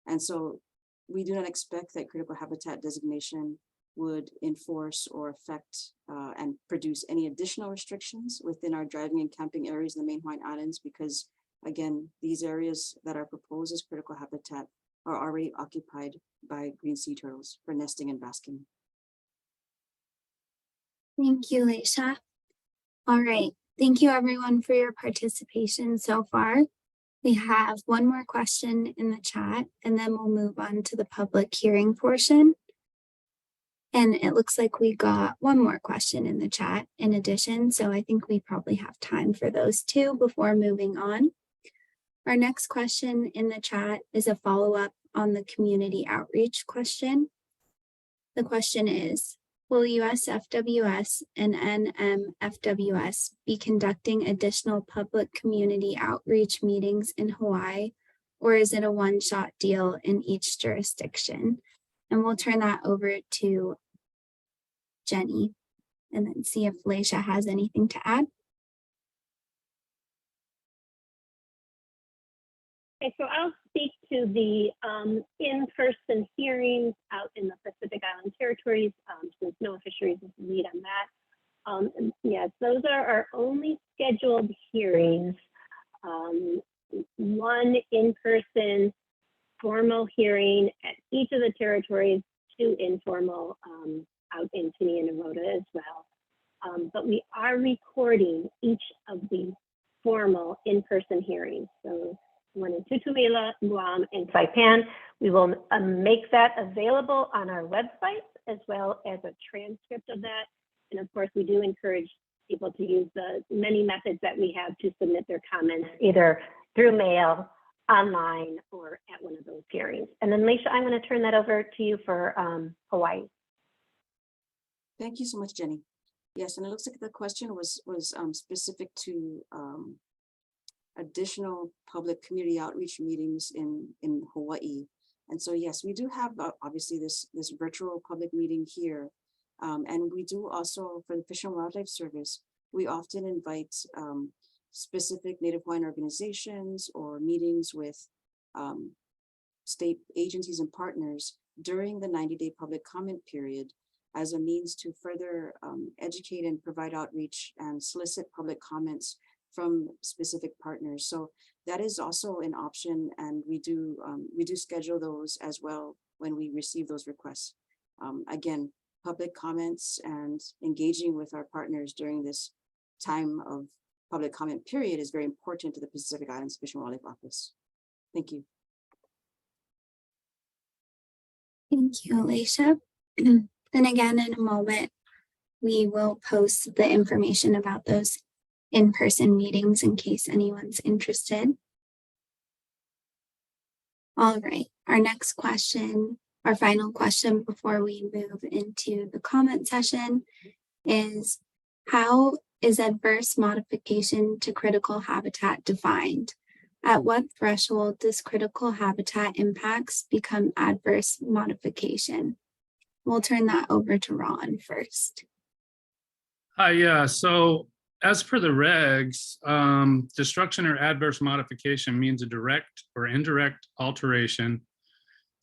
And so we do not expect that critical habitat designation would enforce or affect and produce any additional restrictions within our driving and camping areas in the main Hawaiian Islands, because again, these areas that are proposed as critical habitat are already occupied by green sea turtles for nesting and basking. Thank you, Leisha. All right. Thank you everyone for your participation so far. We have one more question in the chat, and then we'll move on to the public hearing portion. And it looks like we got one more question in the chat in addition, so I think we probably have time for those two before moving on. Our next question in the chat is a follow-up on the community outreach question. The question is, will USFWS and NMFWS be conducting additional public community outreach meetings in Hawaii, or is it a one-shot deal in each jurisdiction? And we'll turn that over to Jenny and then see if Leisha has anything to add. Okay, so I'll speak to the in-person hearings out in the Pacific Island territories, since NOAA Fisheries is the lead on that. Yes, those are our only scheduled hearings. One in-person formal hearing at each of the territories, two informal out in Tini and Naroda as well. But we are recording each of the formal in-person hearings. So one in Tutuila, Guam, and Saipan. We will make that available on our website as well as a transcript of that. And of course, we do encourage people to use the many methods that we have to submit their comments, either through mail, online, or at one of those hearings. And then Leisha, I'm going to turn that over to you for Hawaii. Thank you so much, Jenny. Yes, and it looks like the question was specific to additional public community outreach meetings in Hawaii. And so, yes, we do have obviously this virtual public meeting here. And we do also, for the Fish and Wildlife Service, we often invite specific Native Hawaiian organizations or meetings with state agencies and partners during the 90-day public comment period as a means to further educate and provide outreach and solicit public comments from specific partners. So that is also an option, and we do schedule those as well when we receive those requests. Again, public comments and engaging with our partners during this time of public comment period is very important to the Pacific Islands Fish and Wildlife Office. Thank you. Thank you, Leisha. And again, in a moment, we will post the information about those in-person meetings in case anyone's interested. All right, our next question, our final question before we move into the comment session is, how is adverse modification to critical habitat defined? At what threshold does critical habitat impacts become adverse modification? We'll turn that over to Ron first. Yeah, so as per the regs, destruction or adverse modification means a direct or indirect alteration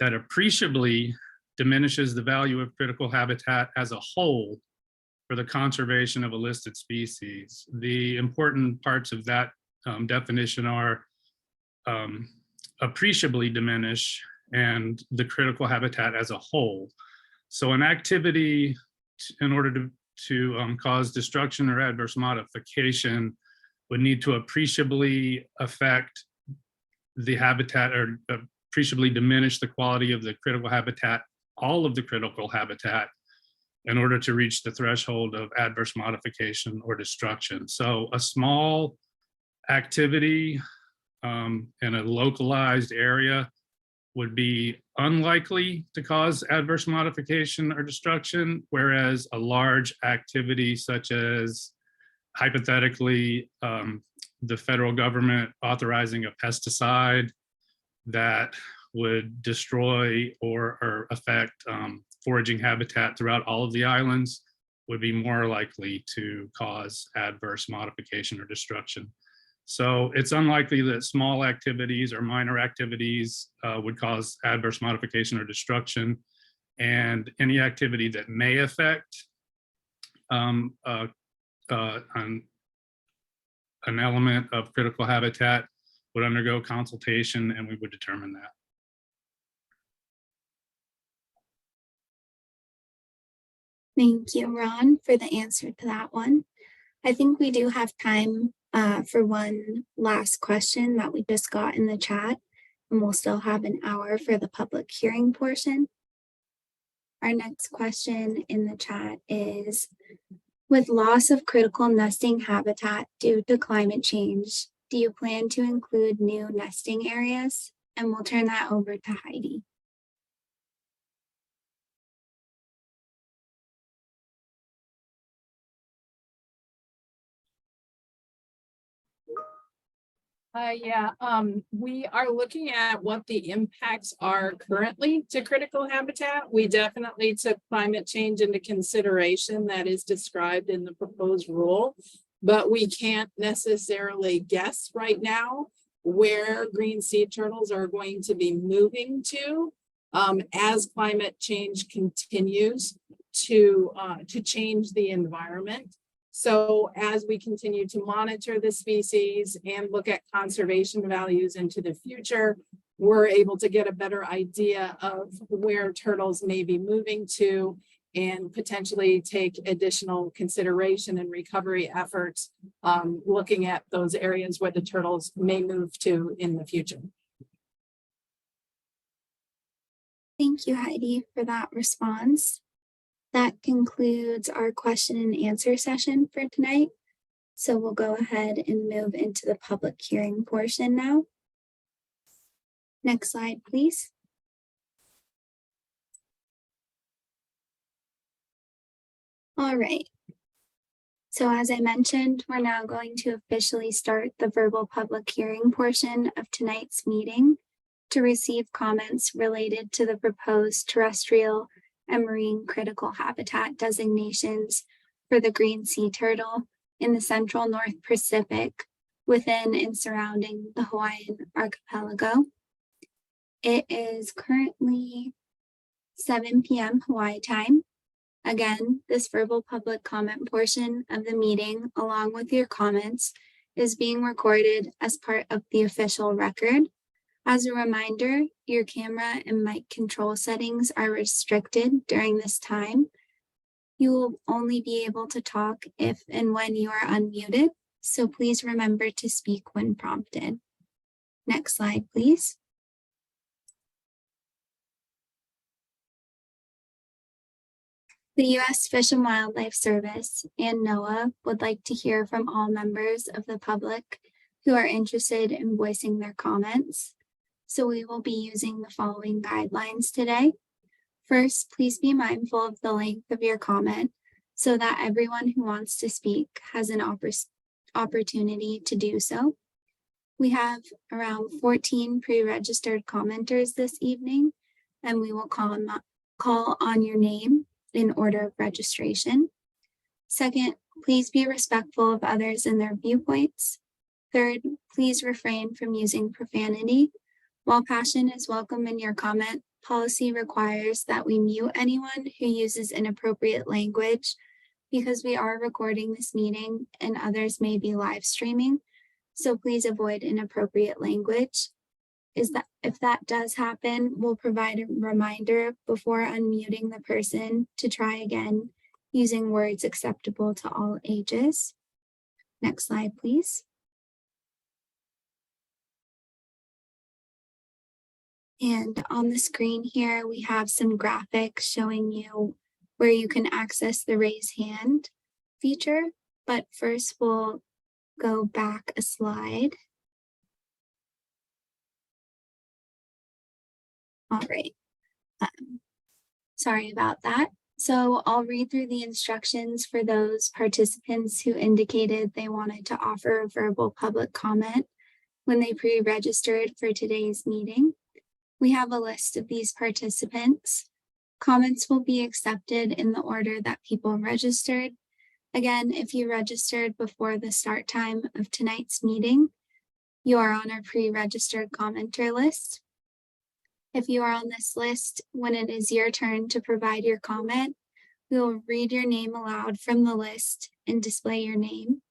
that appreciably diminishes the value of critical habitat as a whole for the conservation of a listed species. The important parts of that definition are appreciably diminish and the critical habitat as a whole. So an activity, in order to cause destruction or adverse modification, would need to appreciably affect the habitat or appreciably diminish the quality of the critical habitat, all of the critical habitat, in order to reach the threshold of adverse modification or destruction. So a small activity in a localized area would be unlikely to cause adverse modification or destruction, whereas a large activity such as, hypothetically, the federal government authorizing a pesticide that would destroy or affect foraging habitat throughout all of the islands would be more likely to cause adverse modification or destruction. So it's unlikely that small activities or minor activities would cause adverse modification or destruction. and any activity that may affect an element of critical habitat would undergo consultation, and we would determine that. Thank you, Ron, for the answer to that one. I think we do have time for one last question that we just got in the chat, and we'll still have an hour for the public hearing portion. Our next question in the chat is, with loss of critical nesting habitat due to climate change, do you plan to include new nesting areas? And we'll turn that over to Heidi. We are looking at what the impacts are currently to critical habitat. We definitely took climate change into consideration that is described in the proposed rule, but we can't necessarily guess right now where green sea turtles are going to be moving to as climate change continues to change the environment. So as we continue to monitor the species and look at conservation values into the future, we're able to get a better idea of where turtles may be moving to and potentially take additional consideration and recovery efforts, looking at those areas where the turtles may move to in the future. Thank you, Heidi, for that response. That concludes our question and answer session for tonight. So we'll go ahead and move into the public hearing portion now. Next slide, please. All right. So as I mentioned, we're now going to officially start the verbal public hearing portion of tonight's meeting to receive comments related to the proposed terrestrial and marine critical habitat designations for the green sea turtle in the central North Pacific within and surrounding the Hawaiian Archipelago. It is currently 7 p.m. Hawaii time. Again, this verbal public comment portion of the meeting, along with your comments, is being recorded as part of the official record. As a reminder, your camera and mic control settings are restricted during this time. You will only be able to talk if and when you are unmuted, so please remember to speak when prompted. Next slide, please. The U.S. Fish and Wildlife Service and NOAA would like to hear from all members of the public who are interested in voicing their comments. So we will be using the following guidelines today. First, please be mindful of the length of your comment so that everyone who wants to speak has an opportunity to do so. We have around 14 pre-registered commenters this evening, and we will call on your name in order of registration. Second, please be respectful of others and their viewpoints. Third, please refrain from using profanity. While passion is welcome in your comment, policy requires that we mute anyone who uses inappropriate language because we are recording this meeting and others may be live streaming. So please avoid inappropriate language. If that does happen, we'll provide a reminder before unmuting the person to try again using words acceptable to all ages. Next slide, please. And on the screen here, we have some graphics showing you where you can access the raise hand feature. But first, we'll go back a slide. All right. Sorry about that. So I'll read through the instructions for those participants who indicated they wanted to offer a verbal public comment when they pre-registered for today's meeting. We have a list of these participants. Comments will be accepted in the order that people registered. Again, if you registered before the start time of tonight's meeting, you are on our pre-registered commenter list. If you are on this list, when it is your turn to provide your comment, we will read your name aloud from the list and display your name.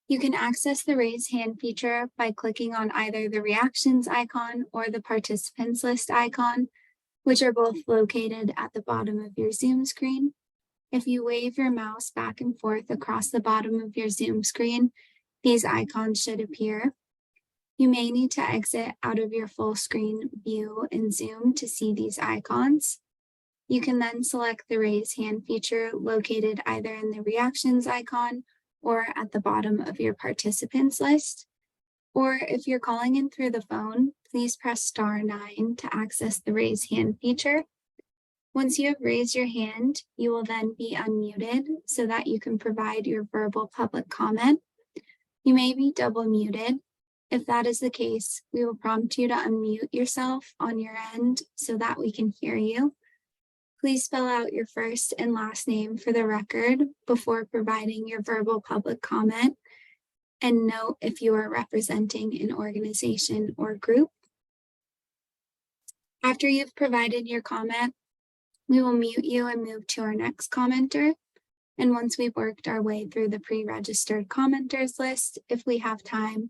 You can access the raise hand feature by clicking on either the reactions icon or the participants list icon, which are both located at the bottom of your Zoom screen. If you wave your mouse back and forth across the bottom of your Zoom screen, these icons should appear. You may need to exit out of your full screen view in Zoom to see these icons. You can then select the raise hand feature located either in the reactions icon or at the bottom of your participants list. Or if you're calling in through the phone, please press *9 to access the raise hand feature. Once you have raised your hand, you will then be unmuted so that you can provide your verbal public comment. You may be double muted. If that is the case, we will prompt you to unmute yourself on your end so that we can hear you. Please spell out your first and last name for the record before providing your verbal public comment, and note if you are representing an organization or group. After you've provided your comment, we will mute you and move to our next commenter. And once we've worked our way through the pre-registered commenters list, if we have time,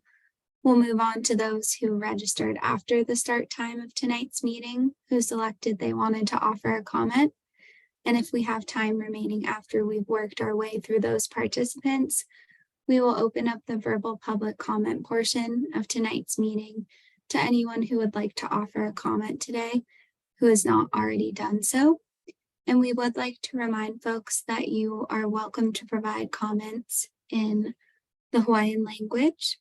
we'll move on to those who registered after the start time of tonight's meeting, who selected they wanted to offer a comment. And if we have time remaining after we've worked our way through those participants, we will open up the verbal public comment portion of tonight's meeting to anyone who would like to offer a comment today who has not already done so. And we would like to remind folks that you are welcome to provide comments in the Hawaiian language.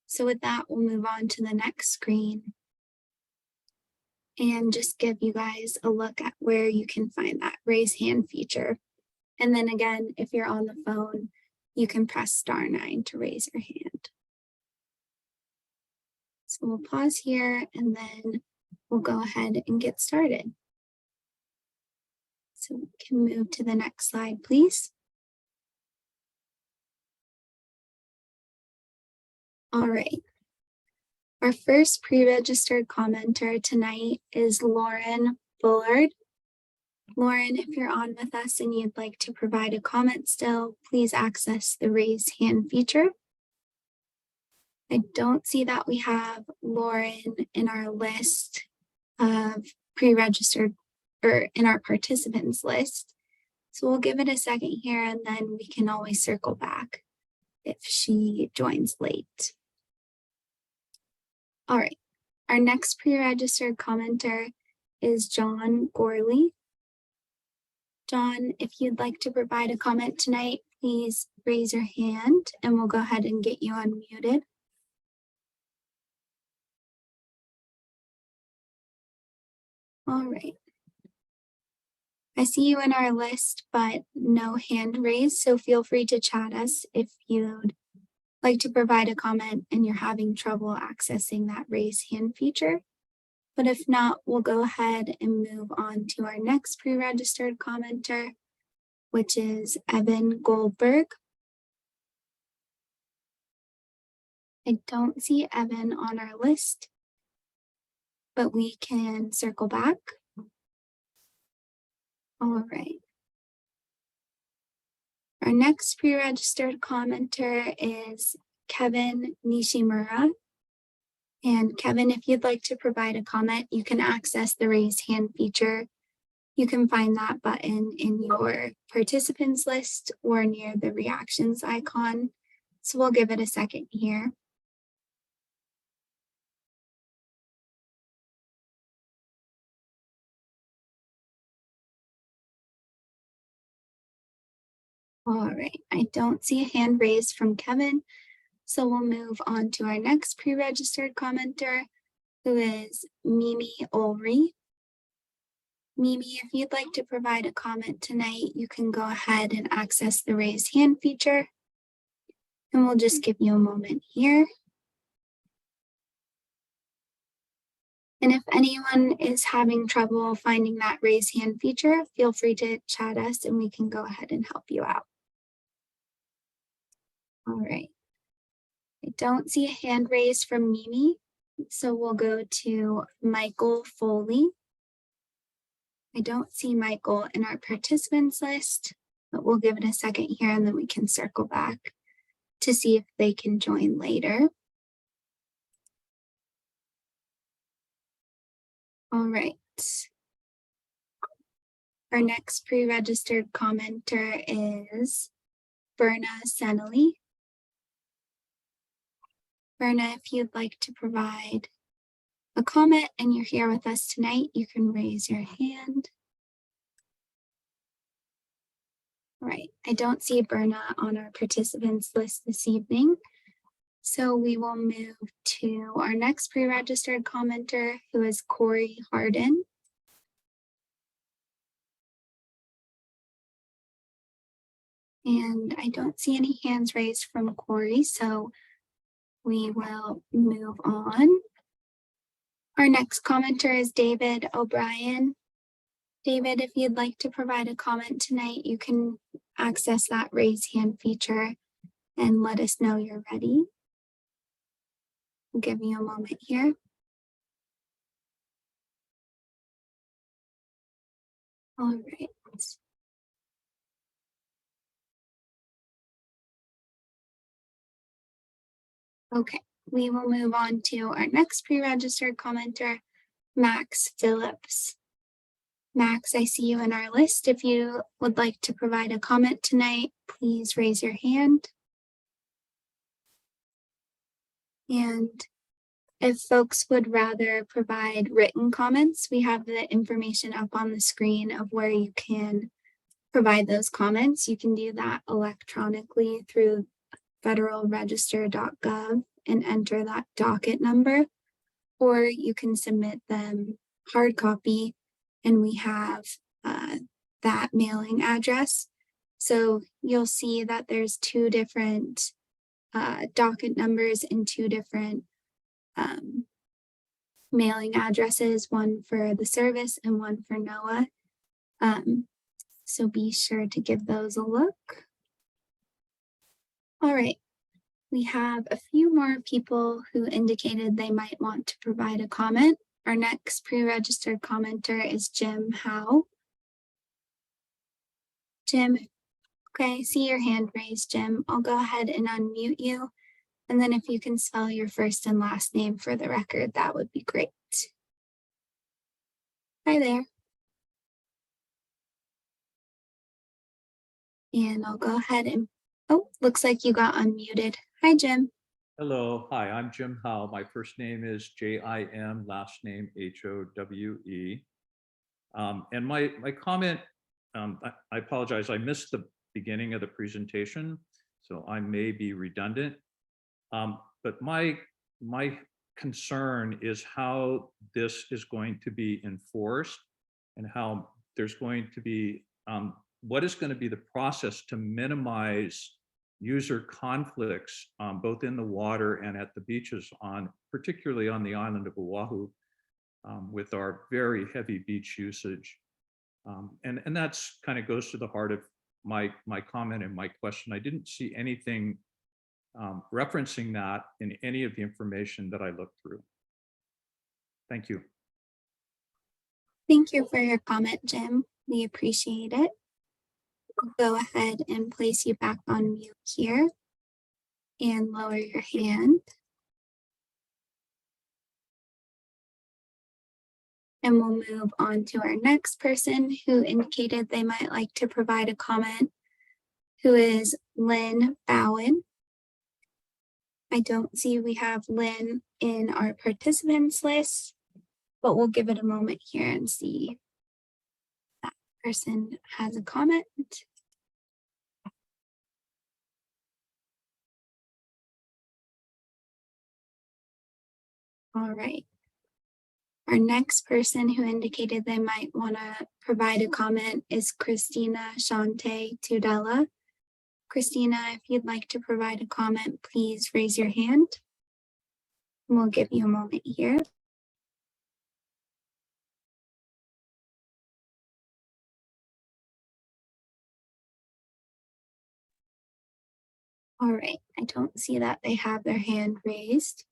So with that, we'll move on to the next screen and just give you guys a look at where you can find that raise hand feature. And then again, if you're on the phone, you can press *9 to raise your hand. So we'll pause here and then we'll go ahead and get started. So we can move to the next slide, please. All right. Our first pre-registered commenter tonight is Lauren Bullard. Lauren, if you're on with us and you'd like to provide a comment still, please access the raise hand feature. I don't see that we have Lauren in our list of pre-registered or in our participants list. So we'll give it a second here and then we can always circle back if she joins late. All right, our next pre-registered commenter is John Gorley. John, if you'd like to provide a comment tonight, please raise your hand and we'll go ahead and get you unmuted. All right. I see you in our list, but no hand raised, so feel free to chat us if you'd like to provide a comment and you're having trouble accessing that raise hand feature. But if not, we'll go ahead and move on to our next pre-registered commenter, which is Evan Goldberg. I don't see Evan on our list, but we can circle back. All right. Our next pre-registered commenter is Kevin Nishimura. And Kevin, if you'd like to provide a comment, you can access the raise hand feature. You can find that button in your participants list or near the reactions icon. So we'll give it a second here. All right, I don't see a hand raised from Kevin. So we'll move on to our next pre-registered commenter, who is Mimi Ulrey. Mimi, if you'd like to provide a comment tonight, you can go ahead and access the raise hand feature. And we'll just give you a moment here. And if anyone is having trouble finding that raise hand feature, feel free to chat us and we can go ahead and help you out. All right. I don't see a hand raised from Mimi, So we'll go to Michael Foley. I don't see Michael in our participants list, but we'll give it a second here and then we can circle back to see if they can join later. All right. Our next pre-registered commenter is Berna Senely. Berna, if you'd like to provide a comment and you're here with us tonight, you can raise your hand. All right, I don't see Berna on our participants list this evening. So we will move to our next pre-registered commenter, who is Corey Harden. And I don't see any hands raised from Corey, so we will move on. Our next commenter is David O'Brien. David, if you'd like to provide a comment tonight, you can access that raise hand feature and let us know you're ready. I'll give you a moment here. All right. Okay, we will move on to our next pre-registered commenter, Max Phillips. Max, I see you in our list. If you would like to provide a comment tonight, please raise your hand. And if folks would rather provide written comments, we have the information up on the screen of where you can provide those comments. You can do that electronically through federalregister.gov and enter that docket number, or you can submit them hard copy and we have that mailing address. So you'll see that there's two different docket numbers and two different mailing addresses, one for the service and one for NOAA. So be sure to give those a look. All right, we have a few more people who indicated they might want to provide a comment. Our next pre-registered commenter is Jim Howe. Jim, okay, I see your hand raised, Jim. I'll go ahead and unmute you. And then if you can spell your first and last name for the record, that would be great. Hi there. And I'll go ahead and, oh, looks like you got unmuted. Hi, Jim. Hello, hi, I'm Jim Howe. My first name is J-I-M, last name H-O-W-E. And my comment, I apologize, I missed the beginning of the presentation, so I may be redundant. But my concern is how this is going to be enforced and how there's going to be, what is going to be the process to minimize user conflicts, both in the water and at the beaches, particularly on the island of Oahu, with our very heavy beach usage. And that's kind of goes to the heart of my comment and my question. I didn't see anything referencing that in any of the information that I looked through. Thank you. Thank you for your comment, Jim. We appreciate it. I'll go ahead and place you back on mute here and lower your hand. And we'll move on to our next person who indicated they might like to provide a comment, who is Lynn Bowen. I don't see we have Lynn in our participants list, but we'll give it a moment here and see if that person has a comment. All right. Our next person who indicated they might want to provide a comment is Christina Shante Tudela. Christina, if you'd like to provide a comment, please raise your hand. And we'll give you a moment here. All right, I don't see that they have their hand raised.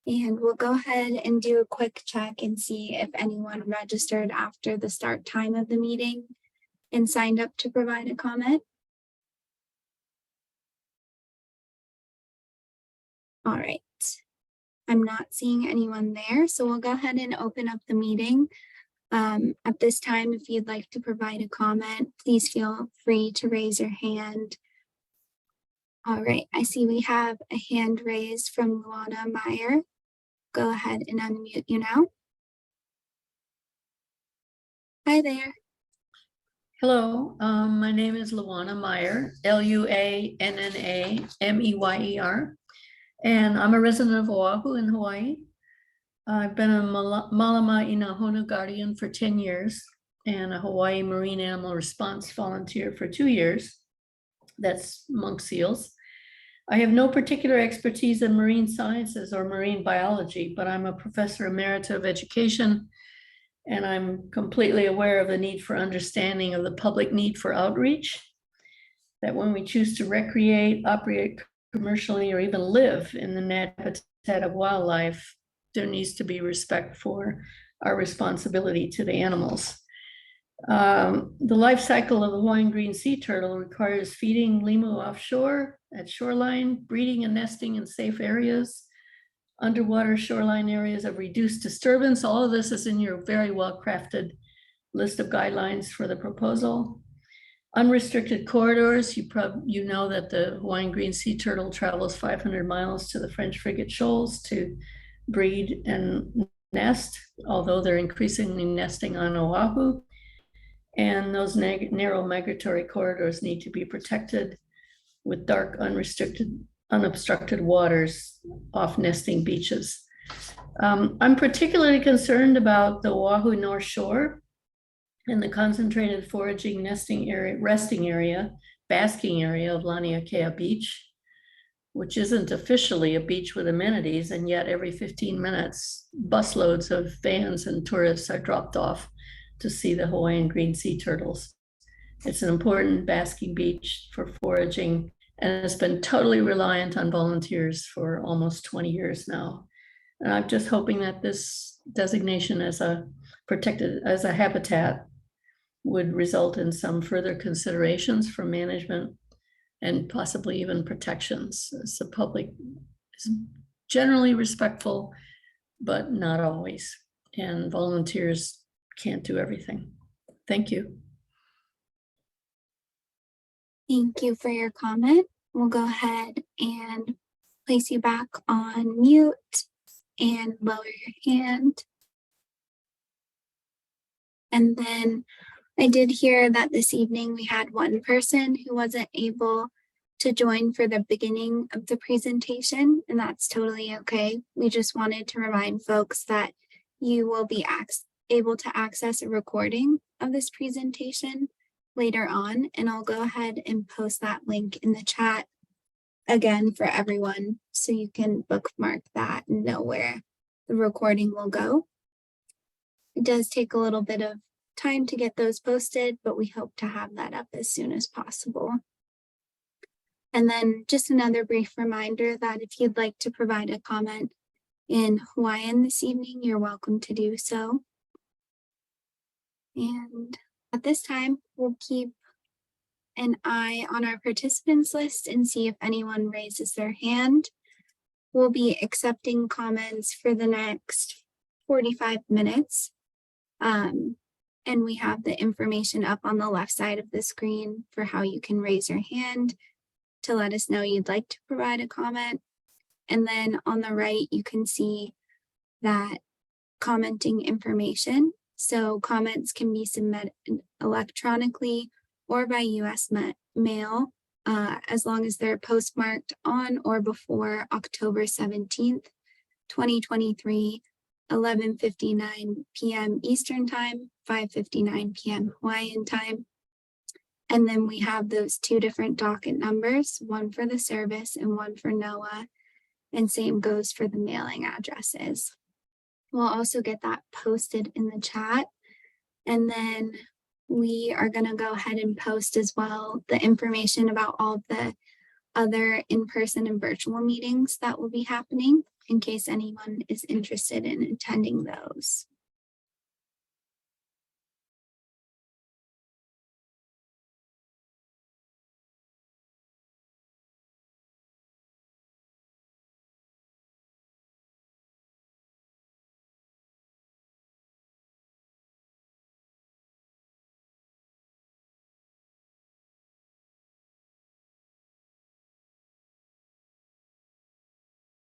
And we'll go ahead and do a quick check and see if anyone registered after the start time of the meeting and signed up to provide a comment. All right. I'm not seeing anyone there, so we'll go ahead and open up the meeting. At this time, if you'd like to provide a comment, please feel free to raise your hand. All right, I see we have a hand raised from Luana Meyer. Go ahead and unmute you now. Hi there. Hello, my name is Luana Meyer, Luanna-Meyer, and I'm a resident of Oahu in Hawaii. I've been a Malama Inahona Guardian for 10 years and a Hawaii Marine Animal Response Volunteer for 2 years. That's monk seals. I have no particular expertise in marine sciences or marine biology, but I'm a professor emerita of education, and I'm completely aware of the need for understanding of the public need for outreach, that when we choose to recreate, operate commercially, or even live in the habitat of wildlife, there needs to be respect for our responsibility to the animals. The life cycle of the Hawaiian green sea turtle requires feeding limu offshore at shoreline, breeding and nesting in safe areas, underwater shoreline areas of reduced disturbance. All of this is in your very well-crafted list of guidelines for the proposal. Unrestricted corridors, you know that the Hawaiian green sea turtle travels 500 miles to the French frigate shoals to breed and nest, although they're increasingly nesting on Oahu. And those narrow migratory corridors need to be protected with dark, unobstructed waters off nesting beaches. I'm particularly concerned about the Oahu North Shore and the concentrated foraging, nesting area, resting area, basking area of Laniakea Beach, which isn't officially a beach with amenities, and yet every 15 minutes, busloads of vans and tourists are dropped off to see the Hawaiian green sea turtles. It's an important basking beach for foraging, and it's been totally reliant on volunteers for almost 20 years now. And I'm just hoping that this designation as a protected, as a habitat would result in some further considerations for management and possibly even protections, as the public is generally respectful, but not always. And volunteers can't do everything. Thank you. Thank you for your comment. We'll go ahead and place you back on mute and lower your hand. And then I did hear that this evening we had one person who wasn't able to join for the beginning of the presentation, and that's totally okay. We just wanted to remind folks that you will be able to access a recording of this presentation later on, and I'll go ahead and post that link in the chat again for everyone so you can bookmark that and know where the recording will go. It does take a little bit of time to get those posted, but we hope to have that up as soon as possible. And then just another brief reminder that if you'd like to provide a comment in Hawaiian this evening, you're welcome to do so. And at this time, we'll keep an eye on our participants list and see if anyone raises their hand. We'll be accepting comments for the next 45 minutes. And we have the information up on the left side of the screen for how you can raise your hand to let us know you'd like to provide a comment. And then on the right, you can see that commenting information. So comments can be submitted electronically or by US mail, as long as they're postmarked on or before October 17th, 2023, 11:59 p.m. Eastern Time, 5:59 p.m. Hawaiian Time. And then we have those two different docket numbers, one for the service and one for NOAA, and same goes for the mailing addresses. We'll also get that posted in the chat. And then we are going to go ahead and post as well the information about all the other in-person and virtual meetings that will be happening in case anyone is interested in attending those.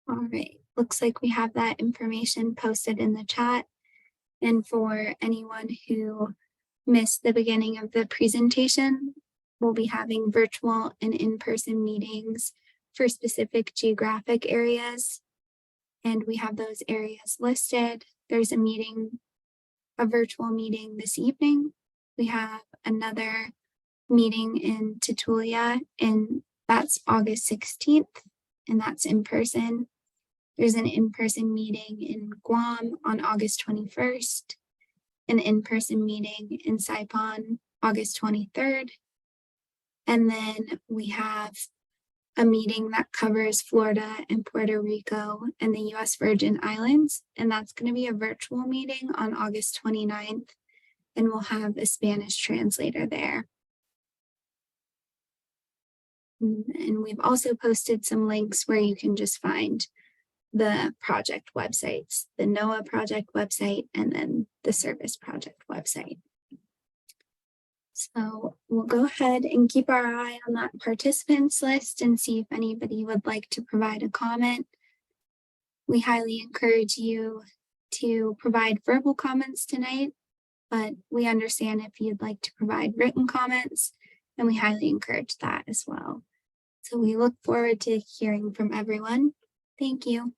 All right, looks like we have that information posted in the chat. And for anyone who missed the beginning of the presentation, we'll be having virtual and in-person meetings for specific geographic areas. And we have those areas listed. There's a virtual meeting this evening. We have another meeting in Tutuila, and that's August 16th, and that's in person. There's an in-person meeting in Guam on August 21st, an in-person meeting in Saipan, August 23rd. And then we have a meeting that covers Florida and Puerto Rico and the US Virgin Islands. And that's going to be a virtual meeting on August 29th. And we'll have a Spanish translator there. And we've also posted some links where you can just find the project websites, the NOAA project website, and then the service project website. So we'll go ahead and keep our eye on that participants list and see if anybody would like to provide a comment. We highly encourage you to provide verbal comments tonight, but we understand if you'd like to provide written comments, and we highly encourage that as well. So we look forward to hearing from everyone. Thank you.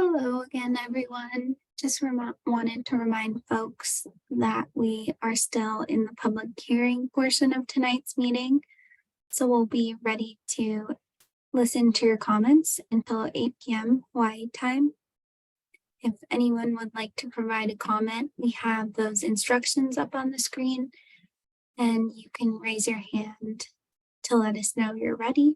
Hello again, everyone. Just wanted to remind folks that we are still in the public hearing portion of tonight's meeting. So we'll be ready to listen to your comments until 8 p.m. Hawaii time. If anyone would like to provide a comment, we have those instructions up on the screen, and you can raise your hand to let us know you're ready.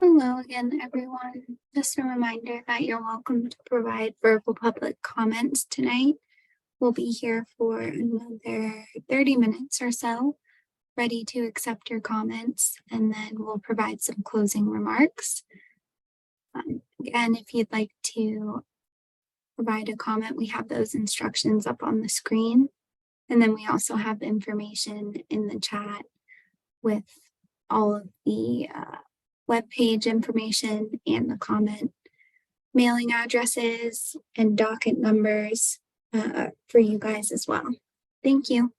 Hello again, everyone. Just a reminder that you're welcome to provide verbal public comments tonight. We'll be here for another 30 minutes or so, ready to accept your comments, and then we'll provide some closing remarks. Again, if you'd like to provide a comment, we have those instructions up on the screen. And then we also have information in the chat with all of the webpage information and the comment mailing addresses and docket numbers for you guys as well. Thank you.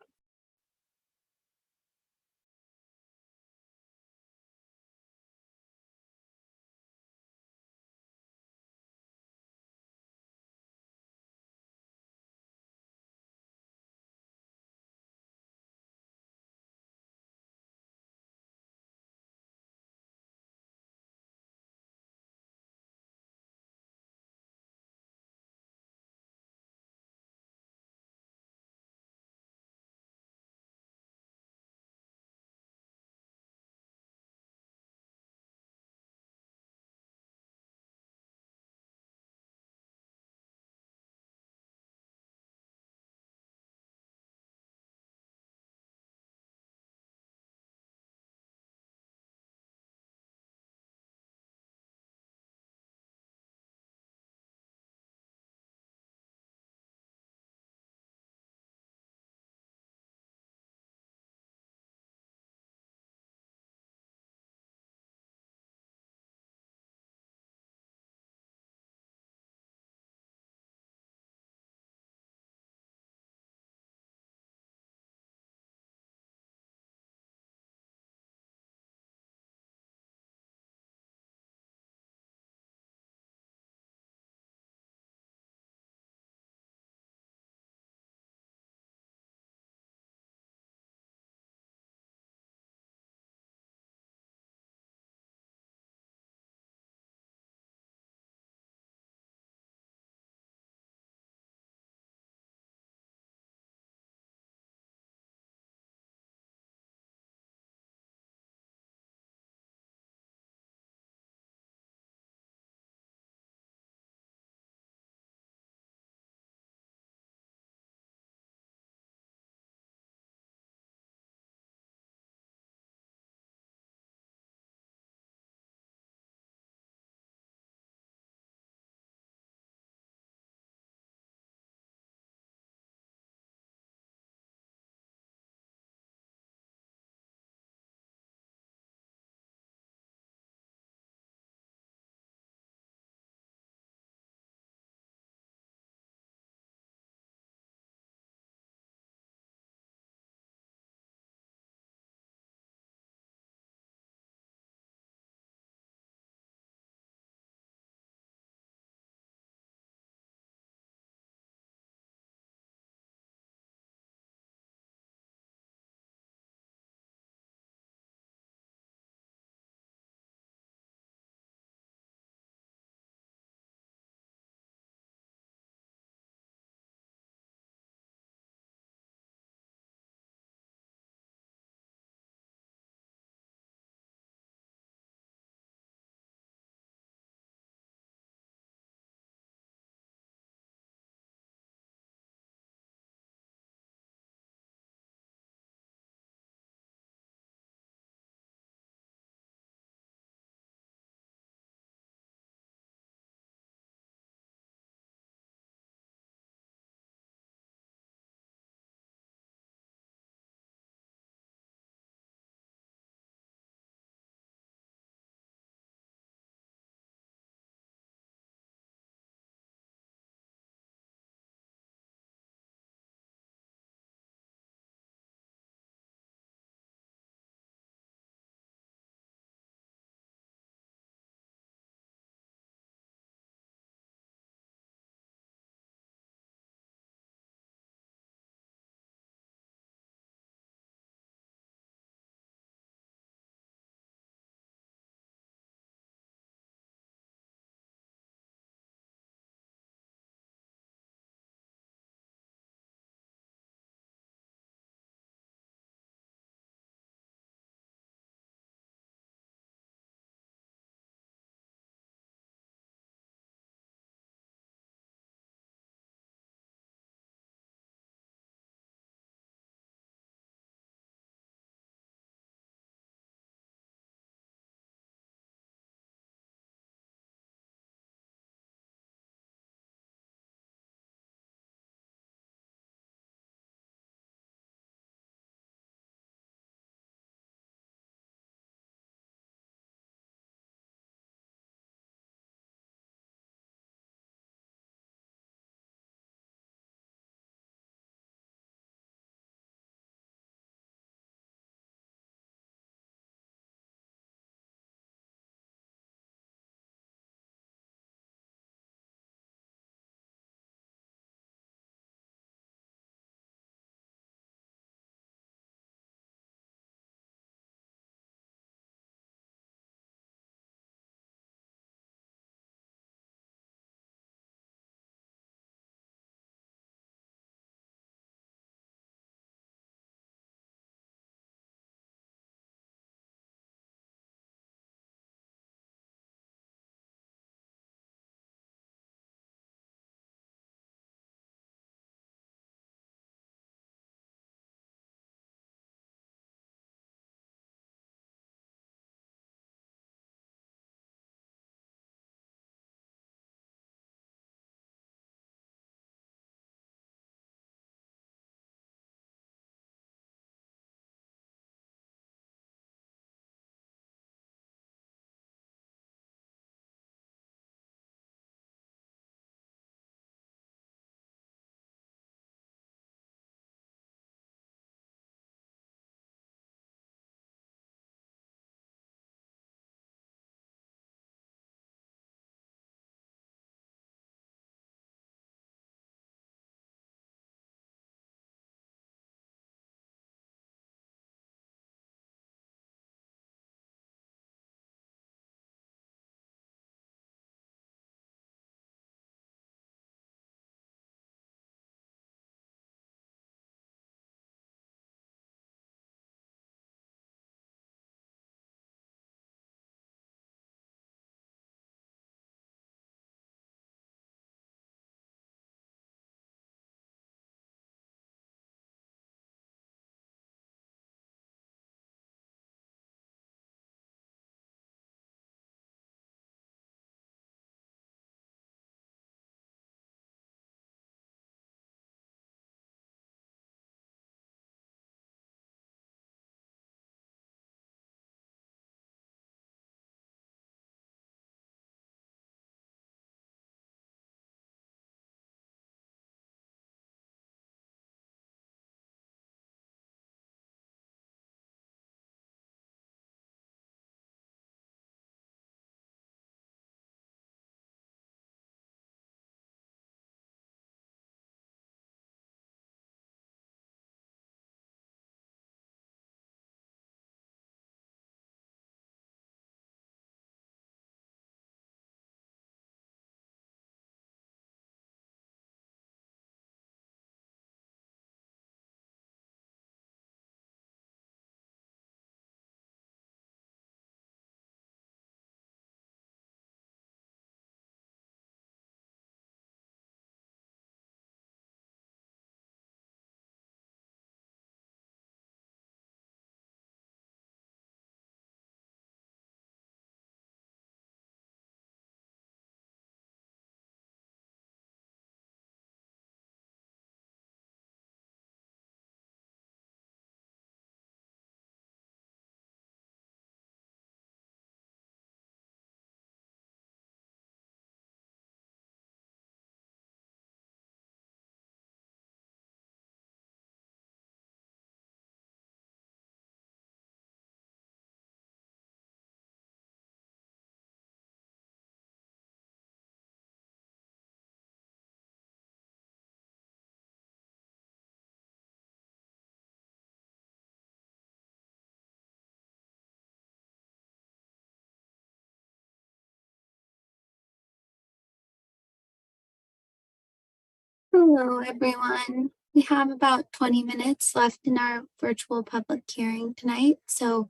Hello, everyone. We have about 20 minutes left in our virtual public hearing tonight. So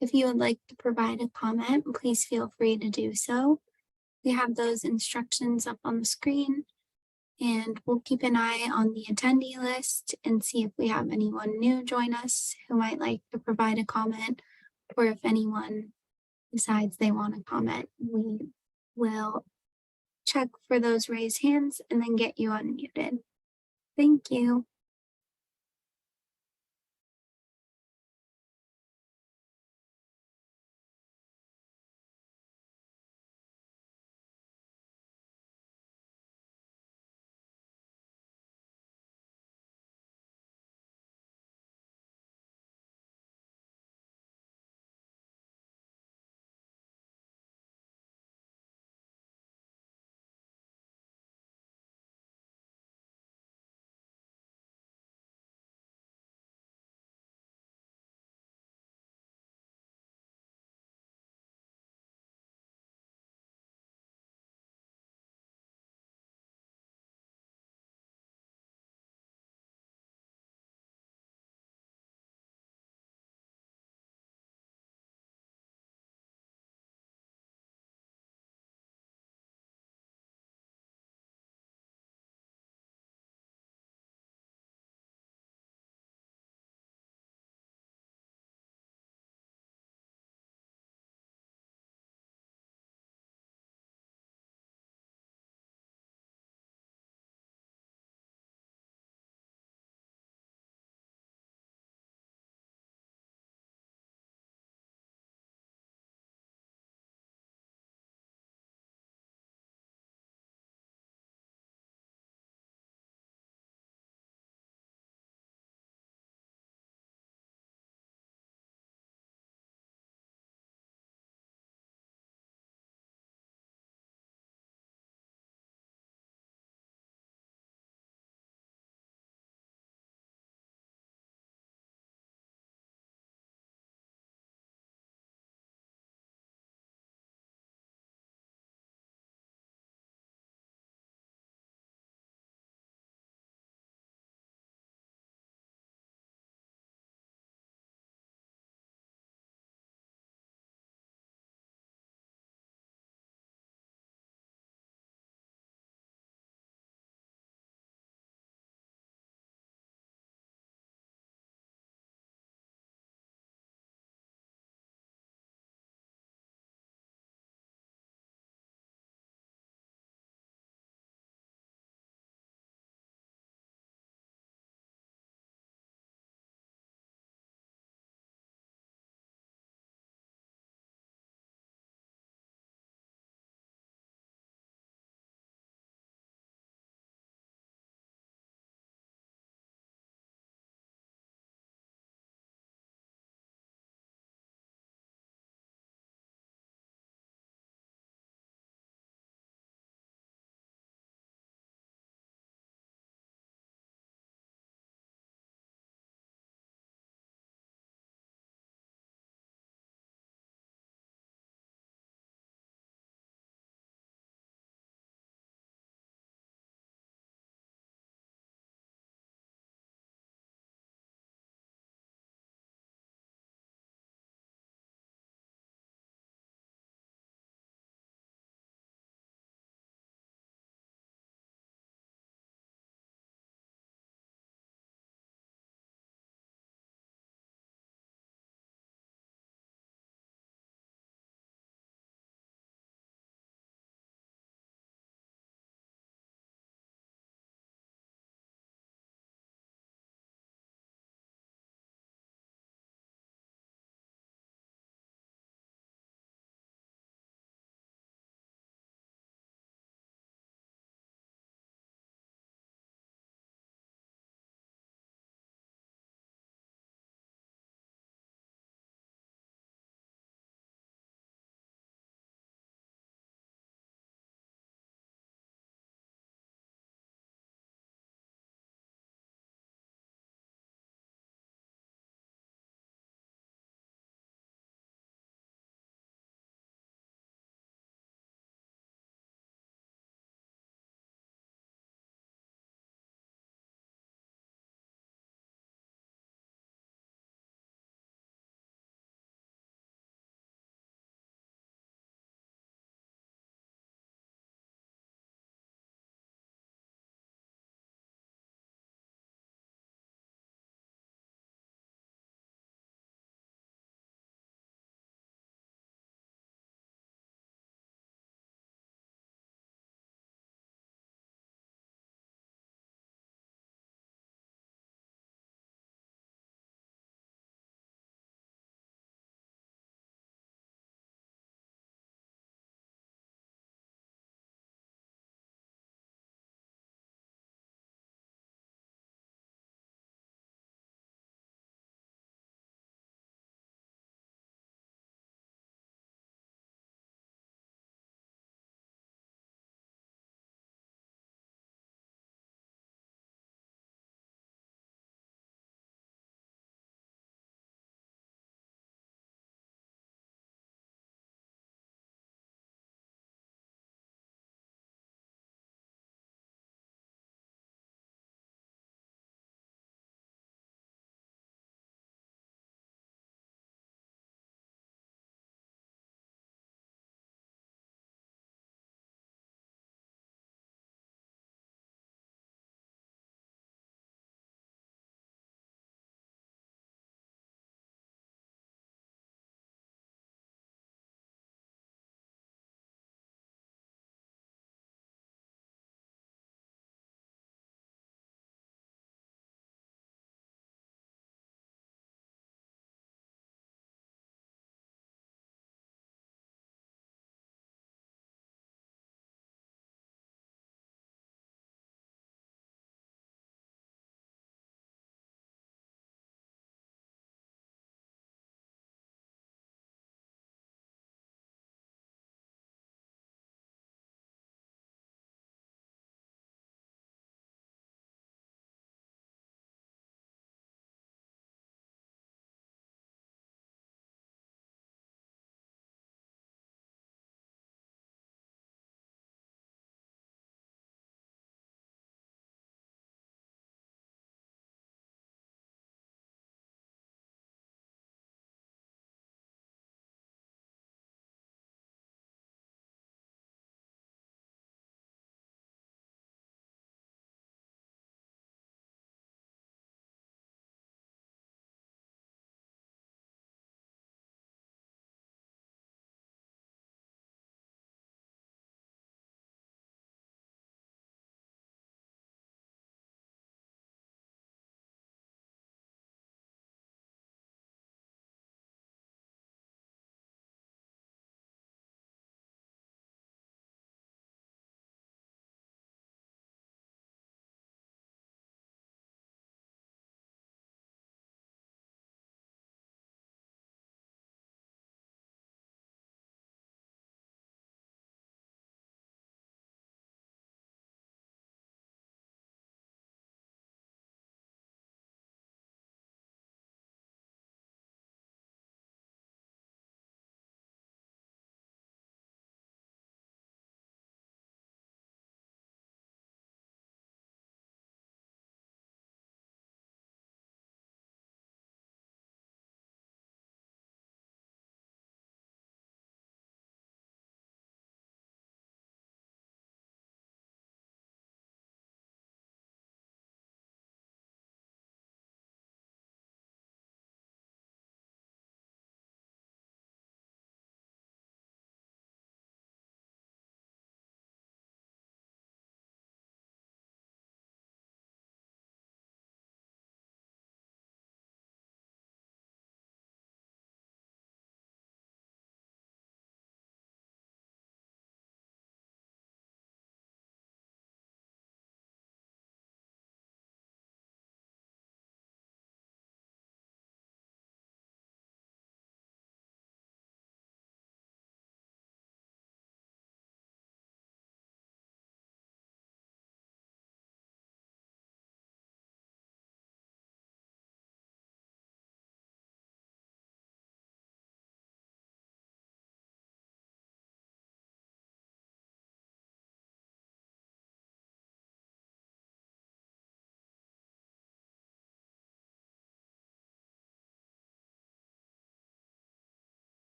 if you would like to provide a comment, please feel free to do so. We have those instructions up on the screen, and we'll keep an eye on the attendee list and see if we have anyone new join us who might like to provide a comment, or if anyone decides they want to comment, we will check for those raised hands and then get you unmuted. Thank you.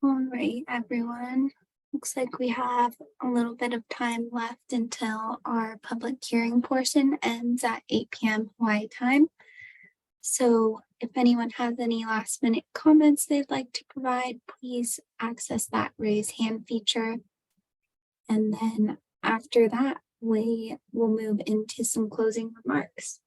All right, everyone. Looks like we have a little bit of time left until our public hearing portion ends at 8 p.m. Hawaii time. So if anyone has any last minute comments they'd like to provide, please access that raise hand feature. And then after that, we will move into some closing remarks.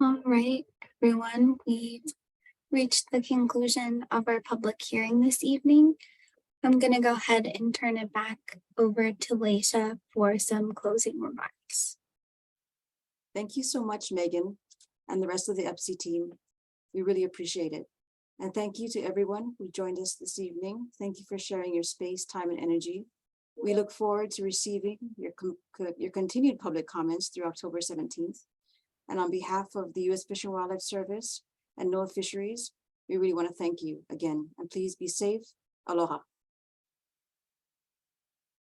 All right, everyone, we've reached the conclusion of our public hearing this evening. I'm going to go ahead and turn it back over to Leisha for some closing remarks. Thank you so much, Megan, and the rest of the EPSI team. We really appreciate it. And thank you to everyone who joined us this evening. Thank you for sharing your space, time, and energy. We look forward to receiving your continued public comments through October 17th. And on behalf of the U.S. Fish and Wildlife Service and NOAA Fisheries, we really want to thank you again. And please be safe. Aloha.